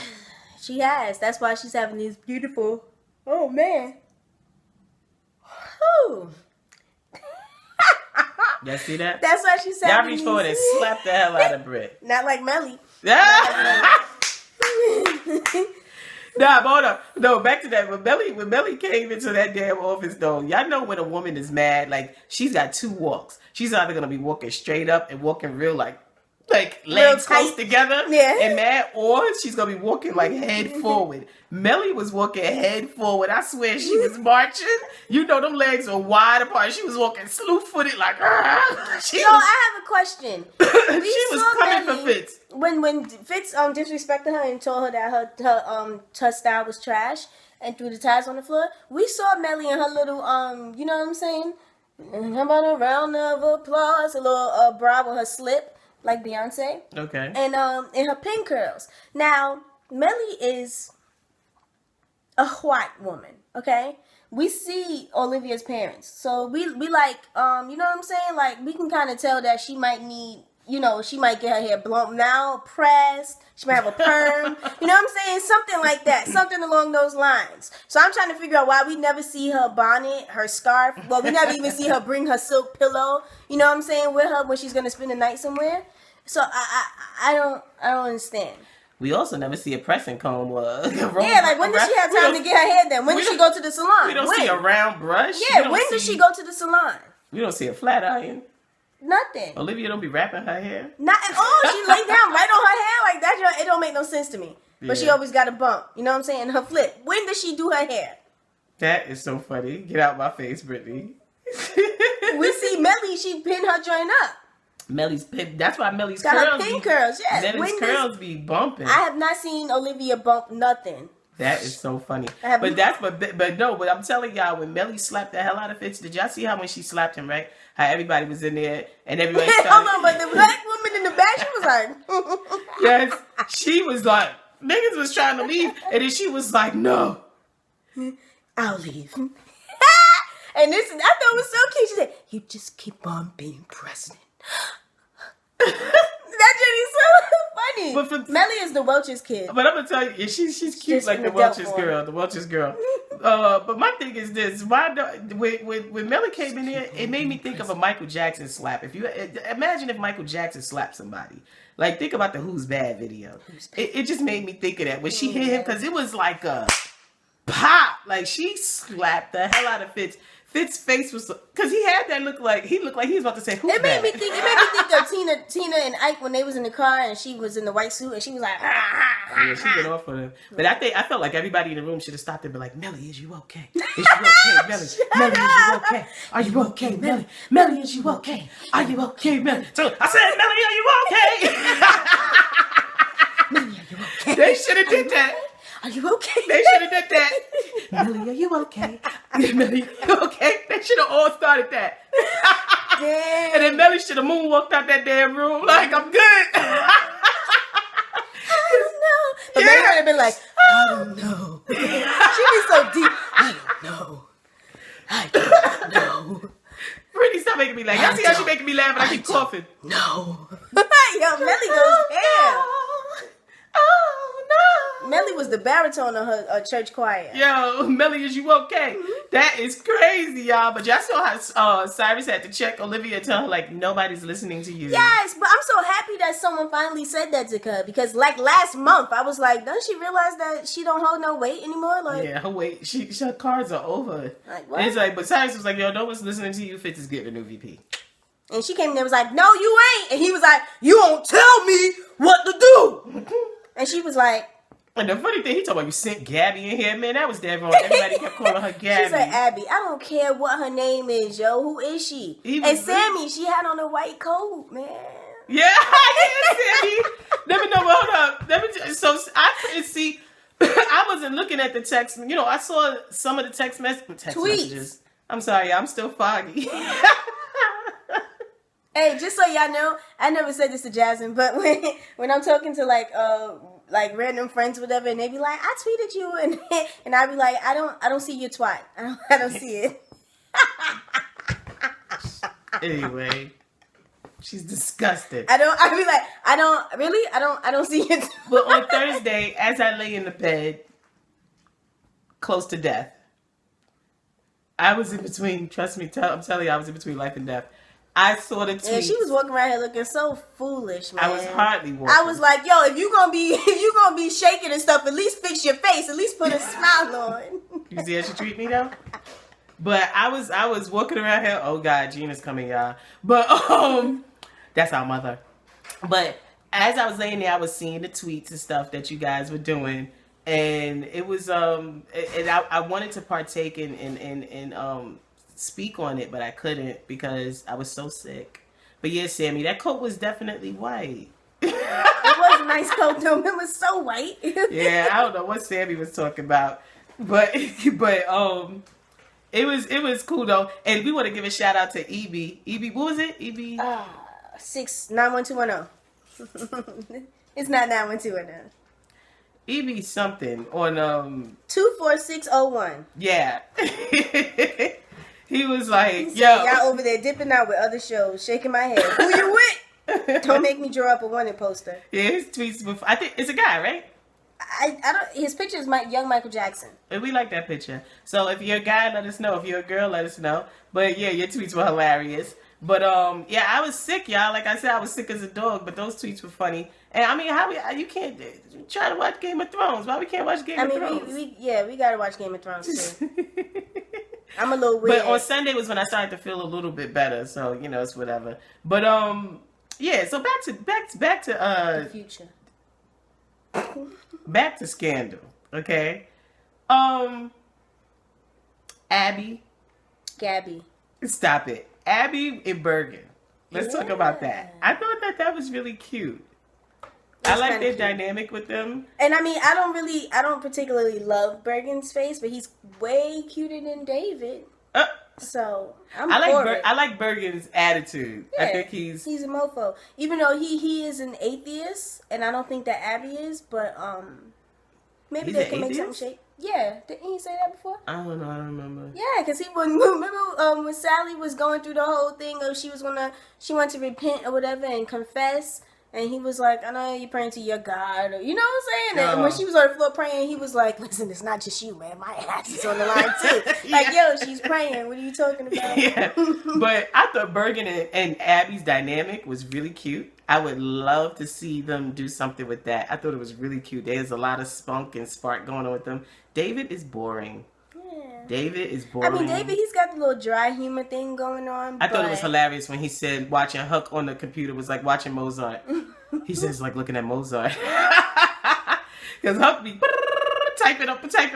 [SPEAKER 2] She has. That's why she's having these beautiful... Oh, man. Whew.
[SPEAKER 1] Y'all see that?
[SPEAKER 2] That's why she's having
[SPEAKER 1] y'all reach forward and slap the hell out of Britt.
[SPEAKER 2] Not like Melly.
[SPEAKER 1] Nah, but hold up. No, back to that. When Melly came into that damn office, though, y'all know when a woman is mad, like, she's got two walks. She's either going to be walking straight up and walking real, like legs close together and mad, or she's going to be walking, like, head forward. Melly was walking head forward. I swear she was marching. You know, them legs were wide apart. She was walking slew-footed, like,
[SPEAKER 2] I have a question.
[SPEAKER 1] She was coming for Fitz.
[SPEAKER 2] When Fitz disrespected her and told her that her style was trash and threw the ties on the floor, we saw Melly and her little you know what I'm saying? How about a round of applause? A little bra with her slip, like Beyonce.
[SPEAKER 1] Okay.
[SPEAKER 2] And her pin curls. Now, Melly is a white woman, okay? We see Olivia's parents. So we like, you know what I'm saying? Like, we can kind of tell that she might need, you know, she might get her hair blown now, pressed. She might have a perm. You know what I'm saying? Something like that. Something along those lines. So I'm trying to figure out why we never see her bonnet, her scarf. Well, we never even see her bring her silk pillow, you know what I'm saying, with her when she's going to spend the night somewhere. So I don't understand.
[SPEAKER 1] We also never see a pressing comb.
[SPEAKER 2] Yeah, like when does she have time to get her hair done? When does she go to the salon?
[SPEAKER 1] We don't see a round brush.
[SPEAKER 2] Yeah, when does she go to the salon?
[SPEAKER 1] We don't see a flat iron.
[SPEAKER 2] Nothing.
[SPEAKER 1] Olivia don't be wrapping her hair.
[SPEAKER 2] Not at all. She lay down right on her hair like that. It don't make no sense to me. But she always got a bump. You know what I'm saying? Her flip. When does she do her hair?
[SPEAKER 1] That is so funny. Get out my face, Brittany.
[SPEAKER 2] We see Melly. She pinned her joint up.
[SPEAKER 1] That's why Melly's
[SPEAKER 2] got
[SPEAKER 1] curls
[SPEAKER 2] her pin curls. Yeah,
[SPEAKER 1] Melly's curls be bumping.
[SPEAKER 2] I have not seen Olivia bump nothing. That
[SPEAKER 1] is so funny. But I'm telling y'all, when Melly slapped the hell out of Fitz, did y'all see how when she slapped him, right? How everybody was in there and everybody started...
[SPEAKER 2] Hold on, but the black woman in the back, she was like...
[SPEAKER 1] Yes, she was like, niggas was trying to leave, and then she was like, no.
[SPEAKER 2] I'll leave. And this, I thought it was so cute. She said, "You just keep on being president." That Jenny's so funny.
[SPEAKER 1] But for,
[SPEAKER 2] Melly is the Welch's kid.
[SPEAKER 1] But I'm gonna tell you, she's cute
[SPEAKER 2] Just
[SPEAKER 1] like
[SPEAKER 2] in
[SPEAKER 1] the
[SPEAKER 2] adult
[SPEAKER 1] Welch's
[SPEAKER 2] form.
[SPEAKER 1] girl. The Welch's girl. But my thing is this: why when Melly came in here, it made me think of a Michael Jackson slap. If you imagine if Michael Jackson slapped somebody, like think about the "Who's Bad" video. It just made me think of that when she hit him because it was like a pop. Like she slapped the hell out of Fitz. Fitz's face was because he had that look like he looked like he was about to say "Who's
[SPEAKER 2] It
[SPEAKER 1] bad?"
[SPEAKER 2] made me think of Tina and Ike when they was in the car and she was in the white suit and she was like,
[SPEAKER 1] Yeah, she went off on him. But I felt like everybody in the room should have stopped and been like, "Melly, is you okay? Is you okay, Melly? Melly, is you okay? Are you okay, Melly? Melly, is you okay? Are you okay, Melly?" So I said, "Melly, are you okay?"
[SPEAKER 2] Melly, are you okay?
[SPEAKER 1] They should have did that.
[SPEAKER 2] Are you okay?
[SPEAKER 1] They should have did that. Melly, are you okay? Melly, you okay? They should have all started that.
[SPEAKER 2] Dang.
[SPEAKER 1] And then Melly should have moonwalked out that damn room like, "I'm good."
[SPEAKER 2] I don't know. But Melly would have been like, I don't know. She'd be so deep. I don't know. I don't know.
[SPEAKER 1] Brittany, stop making me laugh. Y'all see how she making me laugh and I keep coughing?
[SPEAKER 2] No. Yo, Melly goes ham.
[SPEAKER 1] Oh no!
[SPEAKER 2] Melly was the baritone of her church choir.
[SPEAKER 1] Yo, Melly, is you okay? That is crazy, y'all. But y'all saw how Cyrus had to check Olivia and tell her like nobody's listening to you.
[SPEAKER 2] Yes, but I'm so happy that someone finally said that to her because like last month I was like, doesn't she realize that she don't hold no weight anymore? Like,
[SPEAKER 1] Yeah, her wait, her cards are over.
[SPEAKER 2] Like, what?
[SPEAKER 1] And it's like, but Cyrus was like, "Yo, no one's listening to you. Fitz is getting a new VP."
[SPEAKER 2] and she came in there and was like, no, you ain't. And he was like, you won't tell me what to do. And she was like,
[SPEAKER 1] And the funny thing, he talking about you sent Gabby in here, man. That was dead wrong. Everybody kept calling her Gabby.
[SPEAKER 2] she said, Abby, I don't care what her name is, yo. Who is she?
[SPEAKER 1] Even
[SPEAKER 2] And Sammy, she had on a white coat, man.
[SPEAKER 1] Yeah, I did, Sammy. Let me know. Hold up. So I couldn't see. I wasn't looking at the text. You know, I saw some of the text messages. I'm sorry, I'm still foggy.
[SPEAKER 2] Hey, just so y'all know, I never said this to Jasmine, but when I'm talking to like random friends or whatever, and they be like, I tweeted you, and I be like, I don't see your twat. I don't see it.
[SPEAKER 1] Anyway, she's disgusted.
[SPEAKER 2] I be like, I don't see it.
[SPEAKER 1] But on Thursday, as I lay in the bed, close to death, I was in between. Trust me, I'm telling you, I was in between life and death. I saw the tweet.
[SPEAKER 2] And she was walking around here looking so foolish, man.
[SPEAKER 1] I was hardly walking.
[SPEAKER 2] I was like, yo, if you gonna be shaking and stuff, at least fix your face. At least put a smile on.
[SPEAKER 1] You see how she treat me though? But I was walking around here. Oh God, Gina's coming, y'all. But that's our mother. But as I was laying there, I was seeing the tweets and stuff that you guys were doing, and it was and I wanted to partake in speak on it, but I couldn't because I was so sick. But yeah, Sammy, that coat was definitely white.
[SPEAKER 2] It was a nice coat though. It was so white.
[SPEAKER 1] Yeah, I don't know what Sammy was talking about, but it was cool though. And we want to give a shout out to EB. EB, what was it? EB
[SPEAKER 2] 91210. It's not 91210.
[SPEAKER 1] EB something on
[SPEAKER 2] 24601.
[SPEAKER 1] Yeah. He was like,
[SPEAKER 2] He said,
[SPEAKER 1] yo,
[SPEAKER 2] y'all over there dipping out with other shows, shaking my head. Who you with? Don't make me draw up a wanted poster.
[SPEAKER 1] Yeah, his tweets before. I think it's a guy, right?
[SPEAKER 2] I don't. His picture is young Michael Jackson.
[SPEAKER 1] And we like that picture. So if you're a guy, let us know. If you're a girl, let us know. But yeah, your tweets were hilarious. But yeah, I was sick, y'all. Like I said, I was sick as a dog. But those tweets were funny. And I mean, you can't try to watch Game of Thrones? Why we can't watch Game of Thrones?
[SPEAKER 2] we gotta watch Game of Thrones too. I'm a little weird.
[SPEAKER 1] But on Sunday was when I started to feel a little bit better. So you know, it's whatever. But yeah. So back to
[SPEAKER 2] the future.
[SPEAKER 1] Back to Scandal. Okay. Abby.
[SPEAKER 2] Gabby.
[SPEAKER 1] Stop it. Abby and Bergen. Let's talk about that. I thought that was really cute. I like their dynamic with them.
[SPEAKER 2] And I mean, I don't particularly love Bergen's face, but he's way cuter than David. So
[SPEAKER 1] I like Bergen's attitude.
[SPEAKER 2] Yeah,
[SPEAKER 1] I think he's
[SPEAKER 2] a mofo. Even though he is an atheist, and I don't think that Abby is, but maybe they can make something shape. Yeah, didn't he say that before?
[SPEAKER 1] I don't know. I don't remember.
[SPEAKER 2] Yeah, because he wouldn't remember when Sally was going through the whole thing of she wanted to repent or whatever and confess. And he was like, I know you're praying to your God. Or, you know what I'm saying? And when she was on the floor praying, he was like, listen, it's not just you, man. My ass is on the line, too. Like, yo, she's praying. What are you talking about?
[SPEAKER 1] Yeah. But I thought Bergen and Abby's dynamic was really cute. I would love to see them do something with that. I thought it was really cute. There's a lot of spunk and spark going on with them. David is boring. David is boring.
[SPEAKER 2] I mean, David, he's got the little dry humor thing going on.
[SPEAKER 1] I thought it was hilarious when he said watching Huck on the computer was like watching Mozart. He says like looking at Mozart. Because Huck be typing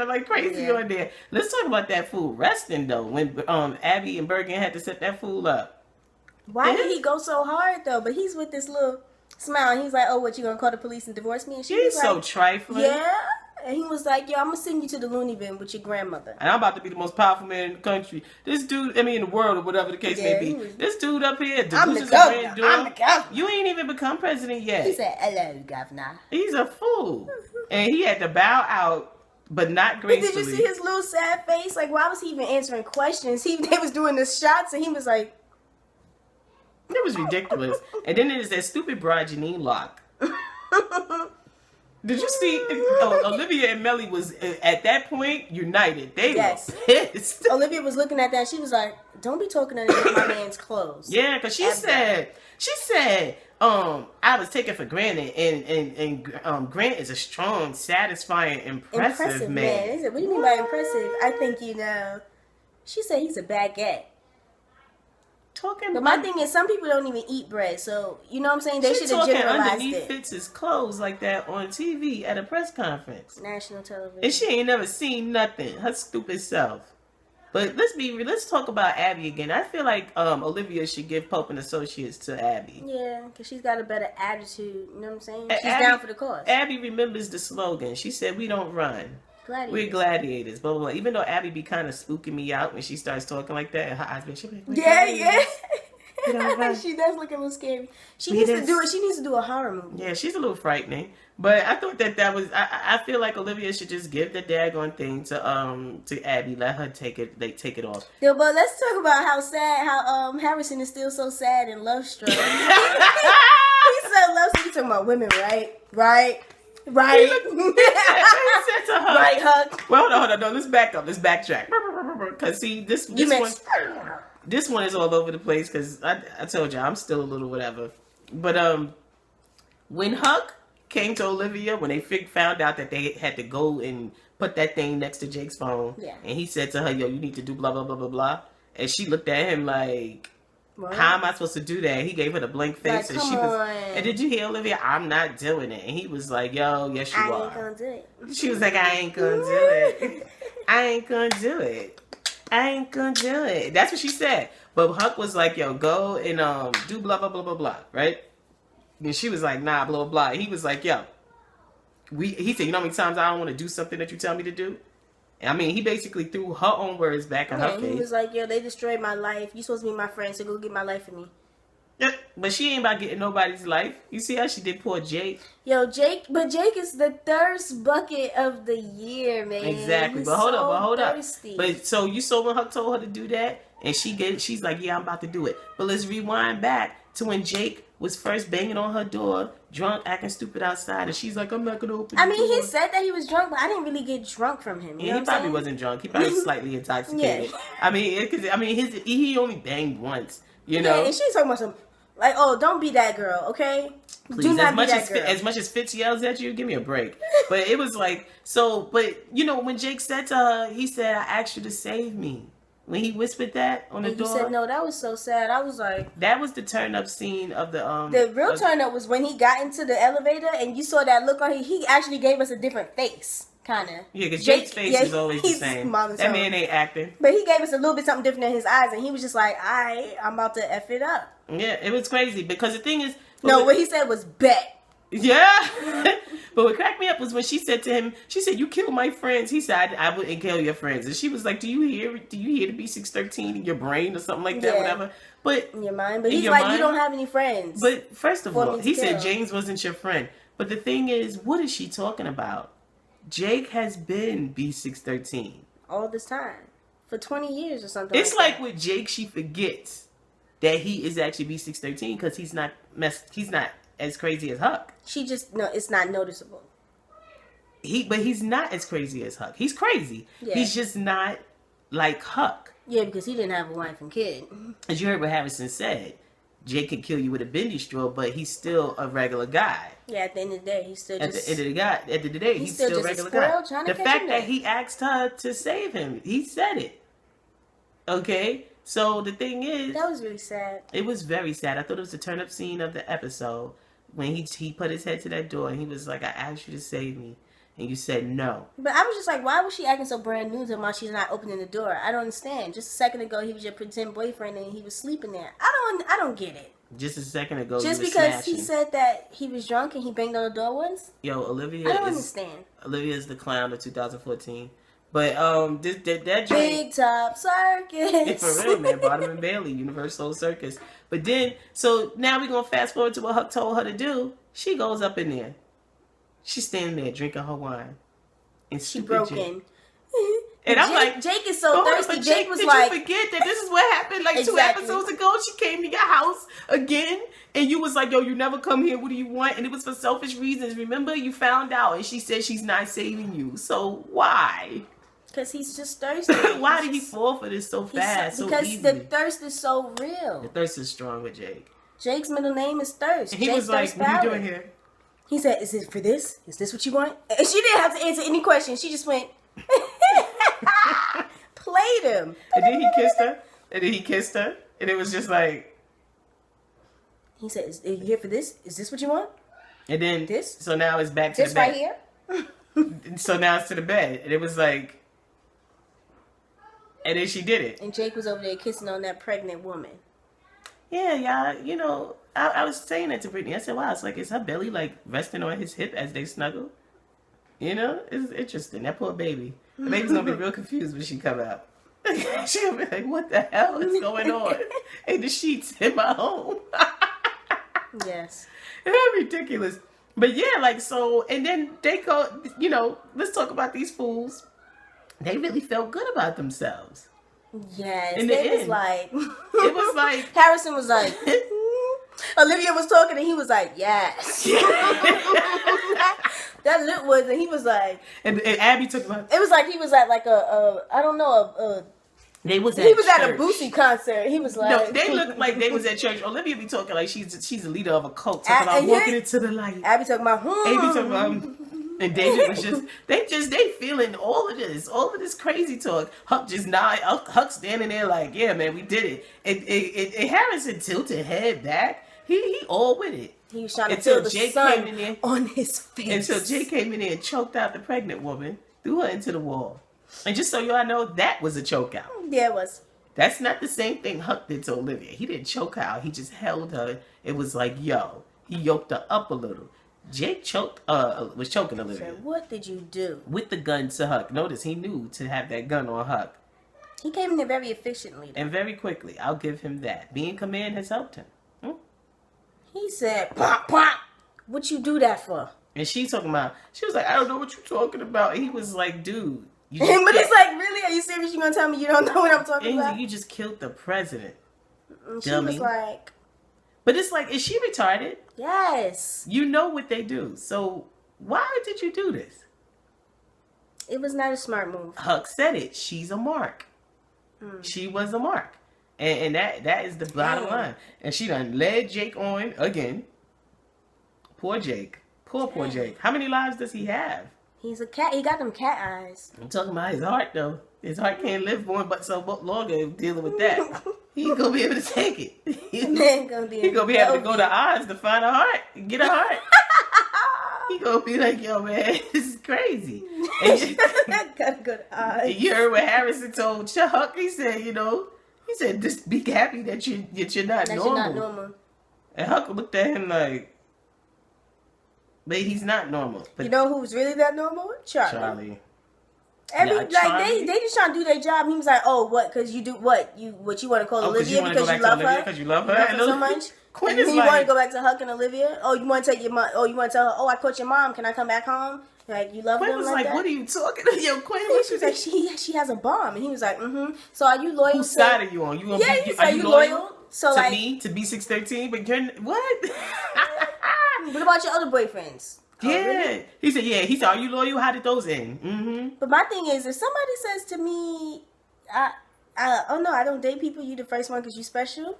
[SPEAKER 1] like crazy on there. Let's talk about that fool resting though. When Abby and Bergen had to set that fool up.
[SPEAKER 2] Why did he go so hard though? But he's with this little smile. And he's like, oh, what, you gonna call the police and divorce me? And she
[SPEAKER 1] He's
[SPEAKER 2] was
[SPEAKER 1] so
[SPEAKER 2] like,
[SPEAKER 1] trifling.
[SPEAKER 2] yeah. And he was like, yo, I'm gonna send you to the loony bin with your grandmother.
[SPEAKER 1] And I'm about to be the most powerful man in the country. This dude, I mean, in the world, or whatever the case may be. This dude up here,
[SPEAKER 2] I'm the governor.
[SPEAKER 1] You ain't even become president yet.
[SPEAKER 2] He said, hello, governor.
[SPEAKER 1] He's a fool. And he had to bow out, but not gracefully.
[SPEAKER 2] Did you see his little sad face? Like, why was he even answering questions? They was doing the shots, and he was like...
[SPEAKER 1] It was ridiculous. And then there's that stupid broad Janine Locke. Did you see? Olivia and Melly was at that point united. They were pissed.
[SPEAKER 2] Olivia was looking at that. She was like, "Don't be talking underneath my man's clothes."
[SPEAKER 1] Yeah, because she said, I was taken for granted, and Grant is a strong, satisfying, impressive man.
[SPEAKER 2] They said, "What do you mean by impressive?" I think you know. She said he's a baguette. But my thing is, some people don't even eat bread, so you know what I'm saying. They should have generalized
[SPEAKER 1] underneath
[SPEAKER 2] it.
[SPEAKER 1] Fitz's clothes like that on TV at a press conference,
[SPEAKER 2] national television,
[SPEAKER 1] and she ain't never seen nothing. Her stupid self. But let's talk about Abby again. I feel like Olivia should give Pope and Associates to Abby.
[SPEAKER 2] Yeah, because she's got a better attitude. You know what I'm saying? She's down for the cause.
[SPEAKER 1] Abby remembers the slogan. She said, "We don't run.
[SPEAKER 2] Gladiators.
[SPEAKER 1] We're gladiators." Blah, blah, blah. Even though Abby be kind of spooking me out when she starts talking like that, her eyes be like,
[SPEAKER 2] yeah. She does look a little scary. She needs to do a horror movie.
[SPEAKER 1] Yeah, she's a little frightening. But I thought that was. I feel like Olivia should just give the daggone thing to Abby. Let her take it. They take it off.
[SPEAKER 2] Yeah, but let's talk about how Harrison is still so sad and love struck. He's so love struck. You talking about women, right? Right. Right, Huck.
[SPEAKER 1] Well, hold on. No, let's back up. Let's backtrack. Because see, this one is all over the place. Because I told you I'm still a little whatever. But when Huck came to Olivia, when they found out that they had to go and put that thing next to Jake's phone, and he said to her, "Yo, you need to do blah blah blah blah blah," and she looked at him like, what? How am I supposed to do that? He gave her the blank face, and she was. And did you hear, Olivia? I'm not doing it. And he was like, "Yo, yes you are."
[SPEAKER 2] I ain't gonna do it.
[SPEAKER 1] She was like, "I ain't gonna do it. I ain't gonna do it. I ain't gonna do it." That's what she said. But Huck was like, "Yo, go and do blah blah blah blah blah," right? And she was like, "Nah, blah blah." He was like, "Yo," he said, "You know how many times I don't want to do something that you tell me to do?" I mean, he basically threw her own words back in her face.
[SPEAKER 2] He was like, "Yo, they destroyed my life. You supposed to be my friend, so go get my life for me."
[SPEAKER 1] Yeah, but she ain't about getting nobody's life. You see how she did poor Jake?
[SPEAKER 2] Yo, Jake is the thirst bucket of the year, man.
[SPEAKER 1] Exactly.
[SPEAKER 2] He's
[SPEAKER 1] but hold
[SPEAKER 2] thirsty.
[SPEAKER 1] up. But so you saw when Huck told her to do that, and she's like, "Yeah, I'm about to do it." But let's rewind back to when Jake was first banging on her door, drunk, acting stupid outside, and she's like, "I'm not gonna open the door."
[SPEAKER 2] He said that he was drunk, but I didn't really get drunk from him. You know
[SPEAKER 1] he probably wasn't drunk. He probably was slightly intoxicated.
[SPEAKER 2] Yeah.
[SPEAKER 1] I mean, he only banged once, you know.
[SPEAKER 2] Yeah, and she's talking about some like, "Oh, don't be that girl, okay?
[SPEAKER 1] Please,
[SPEAKER 2] do not be that girl."
[SPEAKER 1] As much as Fitz yells at you, give me a break. But it was like so. But you know, when Jake said to her, he said, "I asked you to save me." When he whispered that on the door,
[SPEAKER 2] you said no. That was so sad. I was like,
[SPEAKER 1] that was the turn up scene of the
[SPEAKER 2] The real turn up was when he got into the elevator and you saw that look on him. He actually gave us a different face, kind of.
[SPEAKER 1] Yeah, because Jake's face is always the same. That man ain't acting.
[SPEAKER 2] But he gave us a little bit something different in his eyes, and he was just like, I'm about to F it up.
[SPEAKER 1] Yeah, it was crazy because the thing is,
[SPEAKER 2] what he said was bet.
[SPEAKER 1] Yeah. But what cracked me up was when she said to him, she said, "You killed my friends." He said, "I wouldn't kill your friends." And she was like, Do you hear the B613 in your brain or something like that, whatever? But
[SPEAKER 2] in your mind. But he's like, "You don't have any friends."
[SPEAKER 1] But first of all, he said James wasn't your friend. But the thing is, what is she talking about? Jake has been B613
[SPEAKER 2] all this time for 20 years or something.
[SPEAKER 1] It's like with Jake, she forgets that he is actually B613 because he's not as crazy as Huck.
[SPEAKER 2] She just it's not noticeable.
[SPEAKER 1] But he's not as crazy as Huck. He's crazy. Yeah. He's just not like Huck.
[SPEAKER 2] Yeah, because he didn't have a wife and kid.
[SPEAKER 1] As you heard what Harrison said, Jake could kill you with a bendy straw, but he's still a regular guy.
[SPEAKER 2] Yeah, at the end of the day, he's still just...
[SPEAKER 1] At the end of the day, he's still a regular guy. The fact that he asked her to save him, he said it. Okay? So the thing is...
[SPEAKER 2] That was really sad.
[SPEAKER 1] It was very sad. I thought it was the turn-up scene of the episode when he put his head to that door and he was like, I asked you to save me. And you said no.
[SPEAKER 2] But I was just like, why was she acting so brand new to him while she's not opening the door? I don't understand. Just a second ago, he was your pretend boyfriend and he was sleeping there. I don't get it.
[SPEAKER 1] Just a second ago,
[SPEAKER 2] just because he said that he was drunk and he banged on the door once.
[SPEAKER 1] Yo, Olivia.
[SPEAKER 2] I don't understand.
[SPEAKER 1] Olivia is the clown of 2014. But that
[SPEAKER 2] Big Top Circus.
[SPEAKER 1] For real, man. Bottom and Bailey, Universal Circus. But then, so now we're gonna fast forward to what Huck told her to do. She goes up in there. She's standing there drinking her wine. And
[SPEAKER 2] she broken.
[SPEAKER 1] And I'm like,
[SPEAKER 2] Jake is so thirsty.
[SPEAKER 1] But
[SPEAKER 2] Jake was
[SPEAKER 1] did
[SPEAKER 2] like,
[SPEAKER 1] you forget that this is what happened like 2 episodes ago? She came to your house again, and you was like, yo, you never come here. What do you want? And it was for selfish reasons. Remember, you found out, and she said she's not saving you. So why?
[SPEAKER 2] Because he's just thirsty.
[SPEAKER 1] Why did he fall for this so fast, so
[SPEAKER 2] because
[SPEAKER 1] easily?
[SPEAKER 2] The thirst is so real.
[SPEAKER 1] The thirst is strong with Jake.
[SPEAKER 2] Jake's middle name is Thirst.
[SPEAKER 1] And he was like, what are you doing here?
[SPEAKER 2] He said, is it for this? Is this what you want? And she didn't have to answer any questions. She just went, played him.
[SPEAKER 1] And then he kissed her. And it was just like.
[SPEAKER 2] He said, are you here for this? Is this what you want?
[SPEAKER 1] And then.
[SPEAKER 2] This?
[SPEAKER 1] So now it's back to
[SPEAKER 2] this
[SPEAKER 1] the bed.
[SPEAKER 2] This right here?
[SPEAKER 1] So now it's to the bed. And it was like. And then she did it.
[SPEAKER 2] And Jake was over there kissing on that pregnant woman.
[SPEAKER 1] Yeah, y'all, you know, I was saying that to Brittany. I said, wow, it's like, is her belly, like, resting on his hip as they snuggle? You know? It's interesting. That poor baby. The baby's going to be real confused when she come out. She'll be like, what the hell is going on? And the sheets in my home.
[SPEAKER 2] Yes.
[SPEAKER 1] It's ridiculous. But yeah, like, so, and then they go, you know, let's talk about these fools. They really felt good about themselves.
[SPEAKER 2] Yes,
[SPEAKER 1] it was like
[SPEAKER 2] Harrison was like, Olivia was talking and he was like, yes. That lip was, and he was like,
[SPEAKER 1] and Abby took my.
[SPEAKER 2] It was like he was at like I don't know
[SPEAKER 1] They was at
[SPEAKER 2] he was
[SPEAKER 1] church.
[SPEAKER 2] At a Boosie concert. He was like,
[SPEAKER 1] no, they looked like they was at church. Olivia be talking like she's a leader of a cult, talking about walking into the light.
[SPEAKER 2] Abby talking about
[SPEAKER 1] Abby talking about. And David was just they feeling all of this crazy talk. Huck just Huck standing there like, yeah, man, we did it. And Harrison tilted head back. He all with it.
[SPEAKER 2] He was trying to feel the sun on his face.
[SPEAKER 1] Until Jake came in there and choked out the pregnant woman, threw her into the wall. And just so y'all know, that was a choke out.
[SPEAKER 2] Yeah, it was.
[SPEAKER 1] That's not the same thing Huck did to Olivia. He didn't choke her out. He just held her. It was like, yo, he yoked her up a little. Jake was choking Olivia.
[SPEAKER 2] So what did you do?
[SPEAKER 1] With the gun to Huck. Notice he knew to have that gun on Huck.
[SPEAKER 2] He came in there very efficiently.
[SPEAKER 1] And very quickly. I'll give him that. Being command has helped him.
[SPEAKER 2] He said, pop, pop. What you do that for?
[SPEAKER 1] And she was like, I don't know what you're talking about. And he was like, dude.
[SPEAKER 2] But it's like, really? Are you serious? You gonna tell me you don't know what I'm talking about?
[SPEAKER 1] You just killed the president.
[SPEAKER 2] She was like.
[SPEAKER 1] But it's like, is she retarded?
[SPEAKER 2] Yes.
[SPEAKER 1] You know what they do. So why did you do this?
[SPEAKER 2] It was not a smart move.
[SPEAKER 1] Huck said it. She's a mark. She was a mark. And that is the bottom line. And she done led Jake on again. Poor Jake. Poor Jake. How many lives does he have?
[SPEAKER 2] He's a cat. He got them cat eyes.
[SPEAKER 1] I'm talking about his heart, though. His heart can't live more but so longer dealing with that. He ain't gonna be able to take it. He gonna be able to go to Oz to find a heart, get a heart. He gonna be like, yo, man, this is crazy. And
[SPEAKER 2] gotta go to Oz.
[SPEAKER 1] You heard what Harrison told Chuck. He said, just be happy that you're not normal.
[SPEAKER 2] You're not normal.
[SPEAKER 1] And Huck looked at him like, but he's not normal. But
[SPEAKER 2] you know who's really that normal? Charlie. They just trying to do their job. He was like, "Oh, what? Because you do what? You want to call Olivia because you love her?
[SPEAKER 1] Because you love her
[SPEAKER 2] so much. You want to go back to Huck and Olivia? Oh, you want to take your mom? Oh, you want to tell her? Oh, I caught your mom. Can I come back home? Like, you love
[SPEAKER 1] Quinn
[SPEAKER 2] them
[SPEAKER 1] was
[SPEAKER 2] like
[SPEAKER 1] like,
[SPEAKER 2] that?
[SPEAKER 1] what are you talking to? Yo, Quinn,
[SPEAKER 2] And she was like, she has a bomb. And he was like, mm-hmm. So are you loyal
[SPEAKER 1] whose side are you on? You gonna
[SPEAKER 2] Yeah,
[SPEAKER 1] be,
[SPEAKER 2] he's
[SPEAKER 1] are
[SPEAKER 2] like,
[SPEAKER 1] you
[SPEAKER 2] you
[SPEAKER 1] loyal
[SPEAKER 2] loyal? So
[SPEAKER 1] to
[SPEAKER 2] like,
[SPEAKER 1] me, to B613? But you're, what?
[SPEAKER 2] what about your other boyfriends?
[SPEAKER 1] Yeah.
[SPEAKER 2] Oh, really?
[SPEAKER 1] He said, are you loyal? How did those end? Mm-hmm.
[SPEAKER 2] But my thing is, if somebody says to me, oh no, I don't date people, you the first one because you special.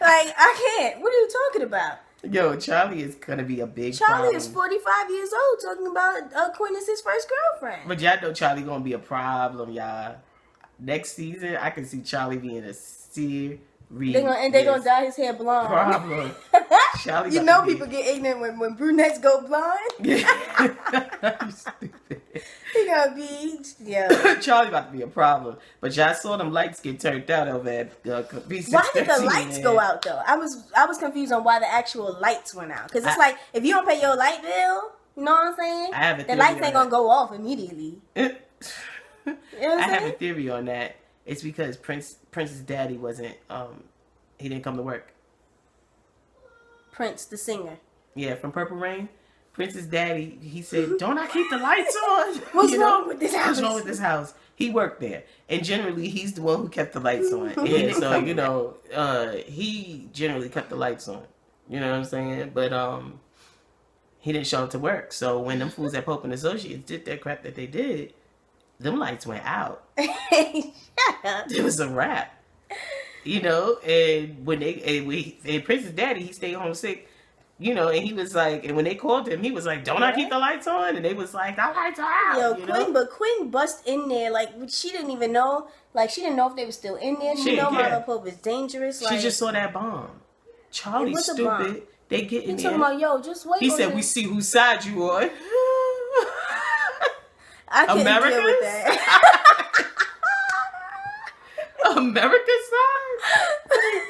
[SPEAKER 2] Like, I can't. What are you talking about?
[SPEAKER 1] Yo, Charlie is gonna be a big
[SPEAKER 2] Charlie
[SPEAKER 1] problem.
[SPEAKER 2] is 45 years old talking about Quinn is his first girlfriend.
[SPEAKER 1] But y'all know Charlie gonna be a problem, y'all. Next season, I can see Charlie being a serious
[SPEAKER 2] They're gonna dye his hair blonde.
[SPEAKER 1] problem. Charlie
[SPEAKER 2] You know people get ignorant when brunettes go blonde.
[SPEAKER 1] You stupid.
[SPEAKER 2] He gonna be, yeah.
[SPEAKER 1] Charlie about to be a problem. But y'all saw them lights get turned out over at B613.
[SPEAKER 2] Why did the lights go out though? I was confused on why the actual lights went out. Because it's like, if you don't pay your light bill, you know what I'm saying?
[SPEAKER 1] I have a
[SPEAKER 2] the lights ain't gonna go off immediately.
[SPEAKER 1] I have a
[SPEAKER 2] saying?
[SPEAKER 1] theory on that. It's because Prince's daddy wasn't, he didn't come to work.
[SPEAKER 2] Prince, the singer.
[SPEAKER 1] Yeah, from Purple Rain. Prince's daddy, he said, don't I keep the lights on?
[SPEAKER 2] What's wrong with this house?
[SPEAKER 1] What's wrong with this house? He worked there. And generally, he's the one who kept the lights on. And so, you know, he generally kept the lights on. You know what I'm saying? But he didn't show up to work. So when them fools at Pope and Associates did that crap that they did, them lights went out.
[SPEAKER 2] Shut up.
[SPEAKER 1] It was a wrap. You know, and when and Prince's daddy, he stayed home sick. You know, and he was like, and when they called him, he was like, don't I keep the lights on? And they was like, the lights are out.
[SPEAKER 2] Yo,
[SPEAKER 1] you
[SPEAKER 2] Quinn,
[SPEAKER 1] know?
[SPEAKER 2] but Quinn bust in there, like, she didn't even know. Like, she didn't know if they were still in there. She know Mama Pope is dangerous.
[SPEAKER 1] She
[SPEAKER 2] Like,
[SPEAKER 1] just saw that bomb. Charlie's
[SPEAKER 2] was a
[SPEAKER 1] stupid.
[SPEAKER 2] bomb.
[SPEAKER 1] They get in
[SPEAKER 2] he
[SPEAKER 1] there.
[SPEAKER 2] talking about, yo, just wait.
[SPEAKER 1] He
[SPEAKER 2] on
[SPEAKER 1] said,
[SPEAKER 2] it.
[SPEAKER 1] we see whose side you on.
[SPEAKER 2] I can't deal
[SPEAKER 1] America's?
[SPEAKER 2] with that.
[SPEAKER 1] America's side?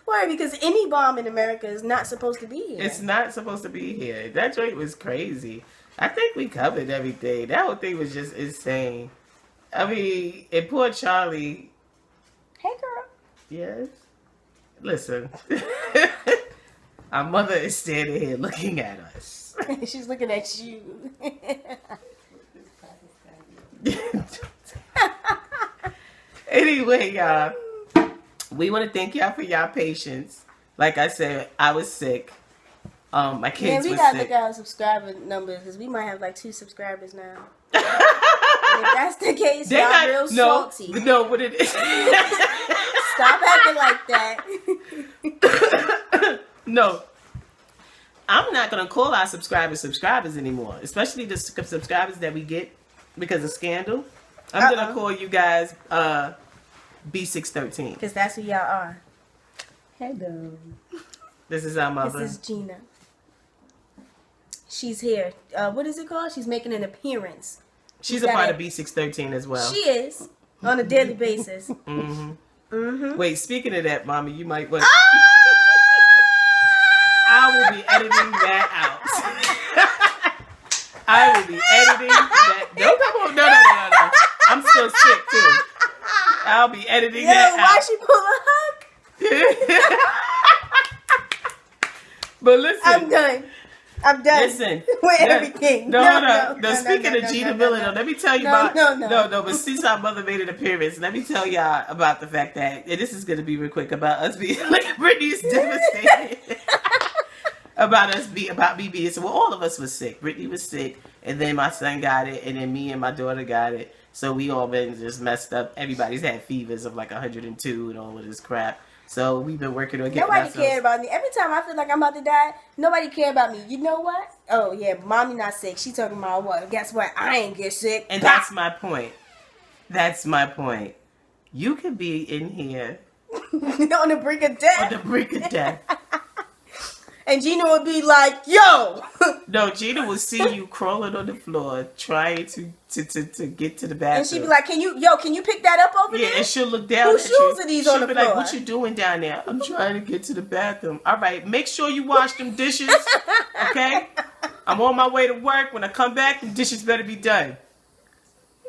[SPEAKER 2] Why? Because any bomb in America is not supposed to be here.
[SPEAKER 1] It's not supposed to be here. That joint was crazy. I think we covered everything. That whole thing was just insane. I mean, and poor Charlie.
[SPEAKER 2] Hey, girl.
[SPEAKER 1] Yes. Listen. Our mother is standing here looking at us.
[SPEAKER 2] She's looking at you.
[SPEAKER 1] Anyway, y'all, we want to thank y'all for y'all patience. Like I said, I was sick. My kids
[SPEAKER 2] Man, we
[SPEAKER 1] were
[SPEAKER 2] gotta
[SPEAKER 1] sick.
[SPEAKER 2] look at our subscriber numbers because we might have like 2 subscribers now. And if that's the case,
[SPEAKER 1] They're
[SPEAKER 2] y'all
[SPEAKER 1] not,
[SPEAKER 2] real
[SPEAKER 1] no,
[SPEAKER 2] salty.
[SPEAKER 1] no, what it is.
[SPEAKER 2] Stop acting like that.
[SPEAKER 1] No. I'm not going to call our subscribers anymore, especially the subscribers that we get because of Scandal. I'm going to call you guys B613.
[SPEAKER 2] Because that's who y'all are. Hello.
[SPEAKER 1] This is our mother.
[SPEAKER 2] This is Gina. She's here. What is it called? She's making an appearance.
[SPEAKER 1] She's a part of B613 as well.
[SPEAKER 2] She is. On a daily basis.
[SPEAKER 1] Mm-hmm.
[SPEAKER 2] Mm-hmm.
[SPEAKER 1] Wait, speaking of that, Mommy, you might want... I will be editing that out. I will be editing that. No, come on. No. I'm still sick, too. I'll be editing that out.
[SPEAKER 2] Why she pull a hook?
[SPEAKER 1] But listen.
[SPEAKER 2] I'm done.
[SPEAKER 1] Listen.
[SPEAKER 2] With everything.
[SPEAKER 1] No. Speaking of Gina Miller, let me tell you about...
[SPEAKER 2] No.
[SPEAKER 1] But since our mother made an appearance, let me tell y'all about the fact that... And this is going to be real quick about us being... Like, Brittany's devastated. About me being sick. Well, all of us was sick. Brittany was sick, and then my son got it, and then me and my daughter got it. So we all been just messed up. Everybody's had fevers of like 102 and all of this crap. So we've been working on getting
[SPEAKER 2] Nobody cared about me. Every time I feel like I'm about to die, nobody care about me. You know what? Oh yeah, mommy not sick. She talking about what? Guess what? I ain't get sick.
[SPEAKER 1] And that's my point. That's my point. You could be in here
[SPEAKER 2] on the brink of death.
[SPEAKER 1] on the brink of death.
[SPEAKER 2] And Gina would be like, yo.
[SPEAKER 1] No, Gina will see you crawling on the floor trying to get to the bathroom.
[SPEAKER 2] And she'd be like, can you pick that up over there?
[SPEAKER 1] Yeah, and she'll look down
[SPEAKER 2] Whose
[SPEAKER 1] at
[SPEAKER 2] shoes
[SPEAKER 1] you.
[SPEAKER 2] are these
[SPEAKER 1] She'll
[SPEAKER 2] on the
[SPEAKER 1] be
[SPEAKER 2] floor?
[SPEAKER 1] like, what you doing down there? I'm trying to get to the bathroom. All right, make sure you wash them dishes, okay? I'm on my way to work. When I come back, the dishes better be done.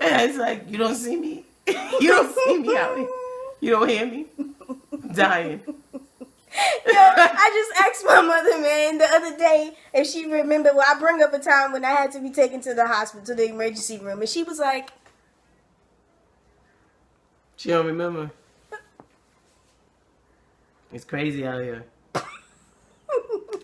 [SPEAKER 1] And it's like, you don't see me? You don't see me out here? You don't hear me? I'm dying.
[SPEAKER 2] Yo, I just asked my mother, man, the other day if she remembered. Well, I bring up a time when I had to be taken to the hospital, to the emergency room, and she was like,
[SPEAKER 1] She don't remember. It's crazy out here.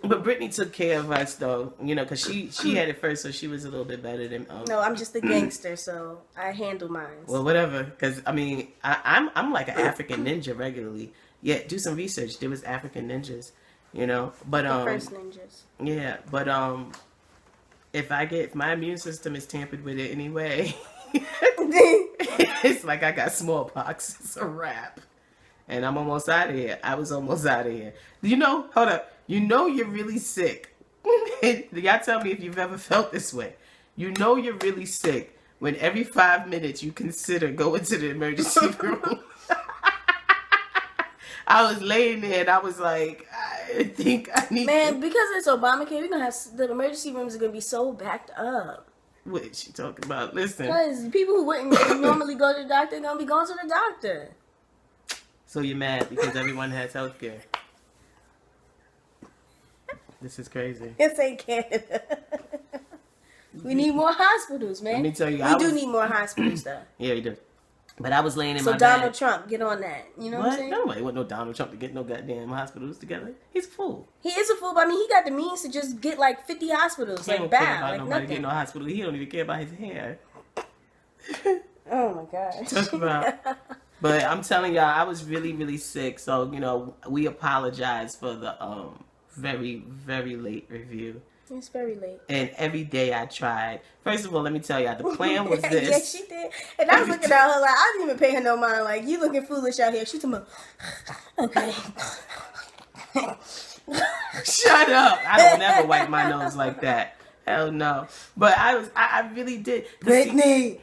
[SPEAKER 1] But Brittany took care of us, though, you know, because she had it first, so she was a little bit better than.
[SPEAKER 2] "No, I'm just a gangster, so I handle mine."
[SPEAKER 1] Well, whatever. Because I mean, I'm like an African ninja regularly. Yeah, do some research. There was African ninjas, you know. But
[SPEAKER 2] The first ninjas.
[SPEAKER 1] yeah. But if my immune system is tampered with it anyway, it's like I got smallpox. It's a wrap. And I'm almost out of here. I was almost out of here. You know, hold up. You know you're really sick. Y'all tell me if you've ever felt this way. You know you're really sick when every 5 minutes you consider going to the emergency room. I was laying there and I was like, I think I need
[SPEAKER 2] Man, because it's Obamacare, we're gonna have the emergency rooms are gonna be so backed up.
[SPEAKER 1] What she talking about? Listen.
[SPEAKER 2] Because people who wouldn't normally go to the doctor are gonna be going to the doctor.
[SPEAKER 1] So you're mad because everyone has health care. This is crazy.
[SPEAKER 2] This ain't Canada. We need more hospitals, man.
[SPEAKER 1] Let me tell you,
[SPEAKER 2] we do need more hospitals, though.
[SPEAKER 1] Yeah, we do. But I was laying in
[SPEAKER 2] so
[SPEAKER 1] my
[SPEAKER 2] Donald
[SPEAKER 1] bed.
[SPEAKER 2] Trump, get on that. You know what I'm saying?
[SPEAKER 1] Nobody want no Donald Trump to get no goddamn hospitals together. He's a fool.
[SPEAKER 2] He is a fool, but I mean, he got the means to just get like 50 hospitals,
[SPEAKER 1] He
[SPEAKER 2] like
[SPEAKER 1] don't care
[SPEAKER 2] bad,
[SPEAKER 1] about
[SPEAKER 2] like
[SPEAKER 1] nobody
[SPEAKER 2] nothing.
[SPEAKER 1] getting no hospital. He don't even care about his hair.
[SPEAKER 2] Oh my gosh.
[SPEAKER 1] Talk about. But I'm telling y'all, I was really, really sick. So, you know, we apologize for the very, very late review.
[SPEAKER 2] It's very late.
[SPEAKER 1] And every day I tried. First of all, let me tell y'all, the plan was this.
[SPEAKER 2] Yeah, she did. And I was looking at her like, I didn't even pay her no mind. Like, you looking foolish out here. She's talking about, okay.
[SPEAKER 1] Shut up. I don't never wipe my nose like that. Hell no. But I really did.
[SPEAKER 2] Brittany.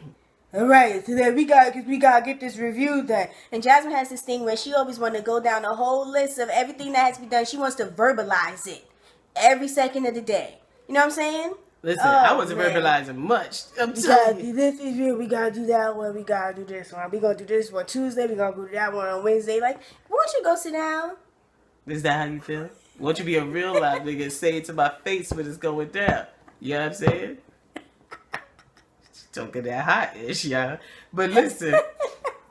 [SPEAKER 2] All right, so then we gotta get this review done. And Jasmine has this thing where she always want to go down a whole list of everything that has to be done. She wants to verbalize it every second of the day. You know what I'm saying?
[SPEAKER 1] Listen, I wasn't verbalizing much. I'm
[SPEAKER 2] We gotta
[SPEAKER 1] telling you.
[SPEAKER 2] do this review. We gotta do that one. We gotta do this one. We gonna do this one Tuesday. We gonna do that one on Wednesday. Like, why don't you go sit down?
[SPEAKER 1] Is that how you feel? Won't you be a real live nigga and say it to my face when it's going down? You know what I'm saying? Talking that hot-ish, y'all. But listen,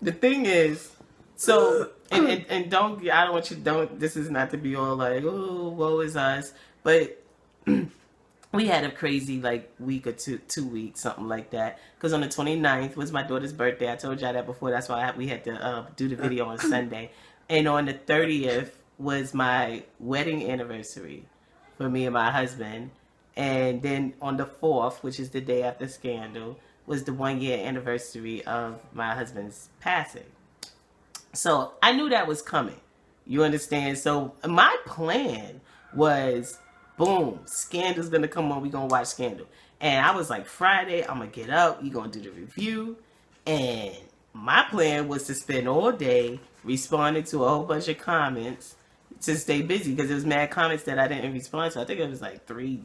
[SPEAKER 1] the thing is, so, and don't, I don't want you, this is not to be all like, oh, woe is us. But we had a crazy, like, week or 2 weeks, something like that. Because on the 29th was my daughter's birthday. I told y'all that before. That's why we had to do the video on Sunday. And on the 30th was my wedding anniversary for me and my husband. And then on the 4th, which is the day after Scandal, was the 1-year anniversary of my husband's passing. So I knew that was coming. You understand? So my plan was, boom, Scandal's gonna come on. We gonna watch Scandal. And I was like, Friday, I'm gonna get up. You gonna do the review. And my plan was to spend all day responding to a whole bunch of comments to stay busy, because there was mad comments that I didn't respond to. I think it was like 3.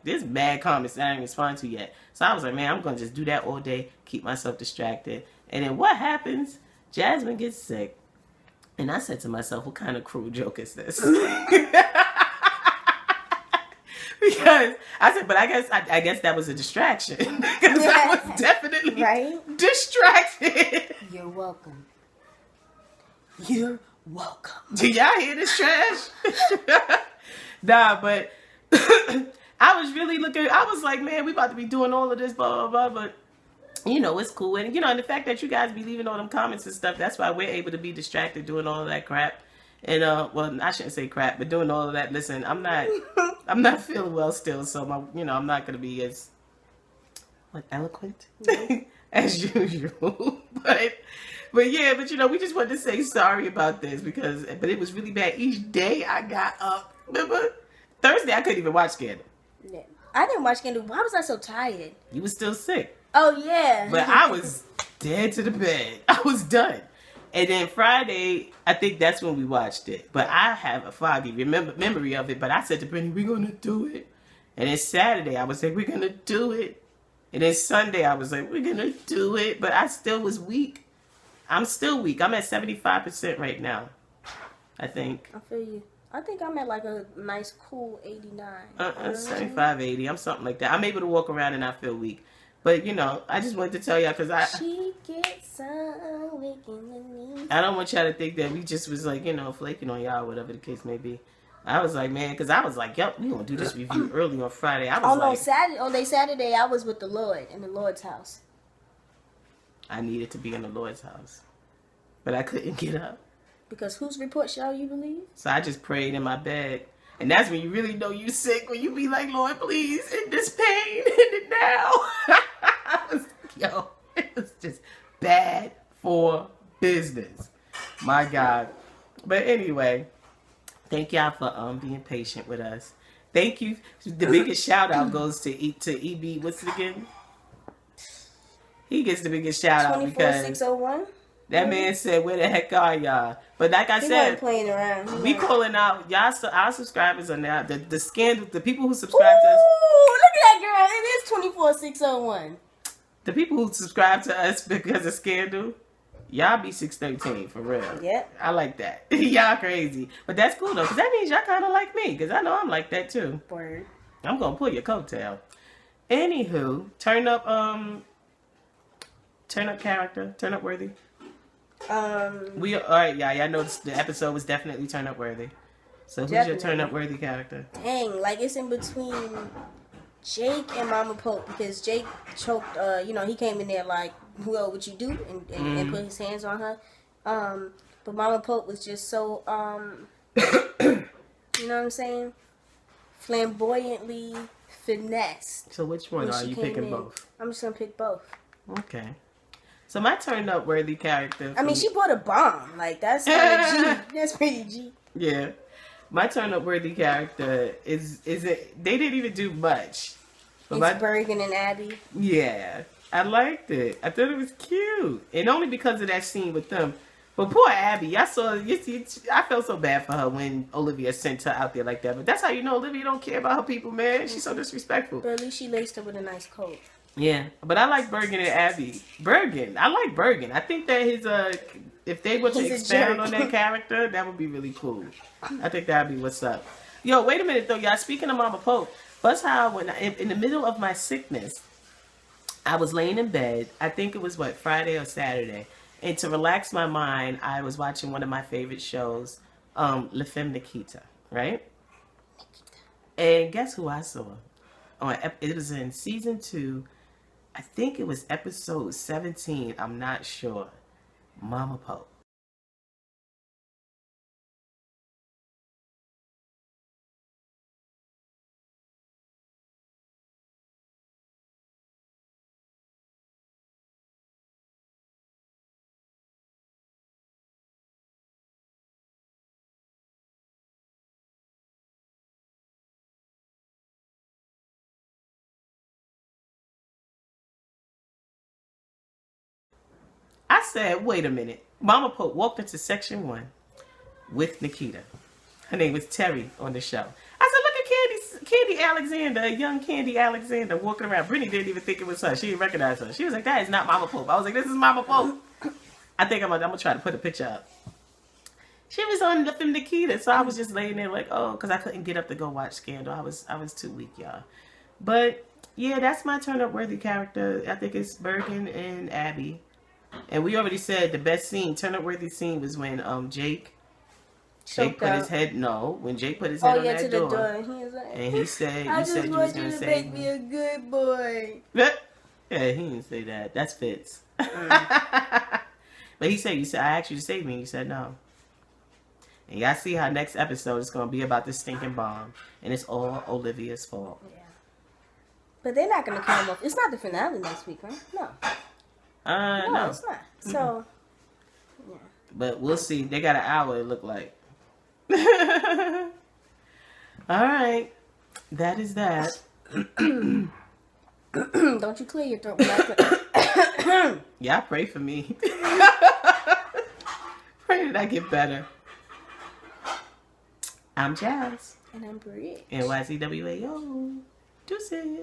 [SPEAKER 1] There's mad comments that I didn't respond to yet. So I was like, man, I'm going to just do that all day, keep myself distracted. And then what happens? Jasmine gets sick. And I said to myself, what kind of cruel joke is this? Because I said, but I guess that was a distraction. Because I was definitely distracted.
[SPEAKER 2] You're welcome. You're welcome.
[SPEAKER 1] Do y'all hear this trash? Nah, but I was really looking, I was like, man, we about to be doing all of this, blah, blah, blah, but you know, it's cool. And you know, and the fact that you guys be leaving all them comments and stuff, that's why we're able to be distracted doing all of that crap. And well, I shouldn't say crap, but doing all of that. Listen, I'm not feeling well still, so I'm not gonna be as eloquent as usual. But yeah, but you know, we just wanted to say sorry about this but it was really bad. Each day I got up. Remember? Thursday I couldn't even watch Scandal.
[SPEAKER 2] Yeah. I didn't watch Scandal. Why was I so tired?
[SPEAKER 1] You was still sick.
[SPEAKER 2] Oh yeah.
[SPEAKER 1] But I was dead to the bed. I was done. And then Friday, I think that's when we watched it. But I have a foggy memory of it. But I said to Brittany, we're gonna do it. And then Saturday I was like, we're gonna do it. And then Sunday I was like, we're gonna do it. But I still was weak. I'm still weak. I'm at 75% right now, I think.
[SPEAKER 2] I feel you. I think I'm at like a nice cool 89.
[SPEAKER 1] 75, 80. I'm something like that. I'm able to walk around and not feel weak. But, you know, I just wanted to tell y'all because
[SPEAKER 2] She gets some waking with me.
[SPEAKER 1] I don't want y'all to think that we just was like, you know, flaking on y'all, whatever the case may be. I was like, man, because I was like, yep, we going to do this review early on Friday. I was like,
[SPEAKER 2] Saturday, I was with the Lord in the Lord's house.
[SPEAKER 1] I needed to be in the Lord's house. But I couldn't get up.
[SPEAKER 2] Because whose report shall you believe?
[SPEAKER 1] So I just prayed in my bed. And that's when you really know you sick, when you be like, Lord, please, end this pain, end it now. It was just bad for business. My God. But anyway, thank y'all for being patient with us. Thank you. The biggest shout out goes to EB. What's it again? He gets the biggest shout out because
[SPEAKER 2] 24601.
[SPEAKER 1] that man said, "Where the heck are y'all?" But like I
[SPEAKER 2] He
[SPEAKER 1] said,
[SPEAKER 2] wasn't playing around.
[SPEAKER 1] we calling out y'all. Our subscribers are now the scandal. The people who subscribe to us.
[SPEAKER 2] Ooh, look at that girl! It is 24601.
[SPEAKER 1] The people who subscribe to us because of scandal. Y'all be 613 for real.
[SPEAKER 2] Yep.
[SPEAKER 1] I like that. Y'all crazy, but that's cool though, because that means y'all kind of like me, because I know I'm like that too.
[SPEAKER 2] Word.
[SPEAKER 1] I'm gonna pull your coattail. Anywho, turn up character, turn up worthy. We all right, y'all noticed the episode was definitely turn up worthy. So who's your turn up worthy character?
[SPEAKER 2] Dang, like it's in between Jake and Mama Pope, because Jake choked. He came in there like, "Well, what you do?" and put his hands on her. But Mama Pope was just so you know what I'm saying, flamboyantly finessed.
[SPEAKER 1] So which one are you picking? Both?
[SPEAKER 2] I'm just gonna pick both.
[SPEAKER 1] Okay. So my turn up worthy character.
[SPEAKER 2] I mean, she bought a bomb. Like that's kinda G. That's pretty G.
[SPEAKER 1] Yeah. My turn up worthy character is it? They didn't even do much.
[SPEAKER 2] It's Bergen and Abby.
[SPEAKER 1] Yeah, I liked it. I thought it was cute, and only because of that scene with them. But poor Abby, I felt so bad for her when Olivia sent her out there like that. But that's how you know Olivia don't care about her people, man. She's so disrespectful.
[SPEAKER 2] But at least she laced her with a nice coat.
[SPEAKER 1] Yeah, but I like Bergen and Abby. I like Bergen. I think that if they were to expand on that character, that would be really cool. I think that'd be what's up. Yo, wait a minute though, y'all. Speaking of Mama Pope, that's how when in the middle of my sickness, I was laying in bed. I think it was Friday or Saturday, and to relax my mind, I was watching one of my favorite shows, La Femme Nikita, right? And guess who I saw? It was in season 2. I think it was episode 17. I'm not sure. Mama Pope. I said, wait a minute. Mama Pope walked into section 1 with Nikita. Her name was Terry on the show. I said, look at Candy Alexander, young Candy Alexander walking around. Brittany didn't even think it was her. She didn't recognize her. She was like, that is not Mama Pope. I was like, this is Mama Pope. I think I'm gonna try to put a picture up. She was on the film Nikita, so I was just laying there like, oh, because I couldn't get up to go watch Scandal. I was too weak, y'all. But yeah, that's my turn up worthy character. I think it's Bergen and Abby. And we already said the best scene, turn up worthy scene, was when Jake put his head when Jake put his head on that door.
[SPEAKER 2] He was like,
[SPEAKER 1] and he said
[SPEAKER 2] I
[SPEAKER 1] you said
[SPEAKER 2] just
[SPEAKER 1] you was
[SPEAKER 2] want
[SPEAKER 1] gonna
[SPEAKER 2] you to
[SPEAKER 1] say
[SPEAKER 2] make me a good boy.
[SPEAKER 1] Yeah, he didn't say that. That's Fitz. But he said I asked you to save me and you said no. And y'all see how next episode is gonna be about this stinking bomb. And it's all Olivia's fault.
[SPEAKER 2] Yeah. But they're not gonna kill him off. It's not the finale next week, right? No. No, it's not. So, yeah.
[SPEAKER 1] But we'll see. They got an hour, it look like. All right. That is that.
[SPEAKER 2] Don't you clear your throat when I
[SPEAKER 1] Yeah, pray for me. Pray that I get better. I'm Jazz.
[SPEAKER 2] And I'm Britt.
[SPEAKER 1] NYCWAO. Deuces.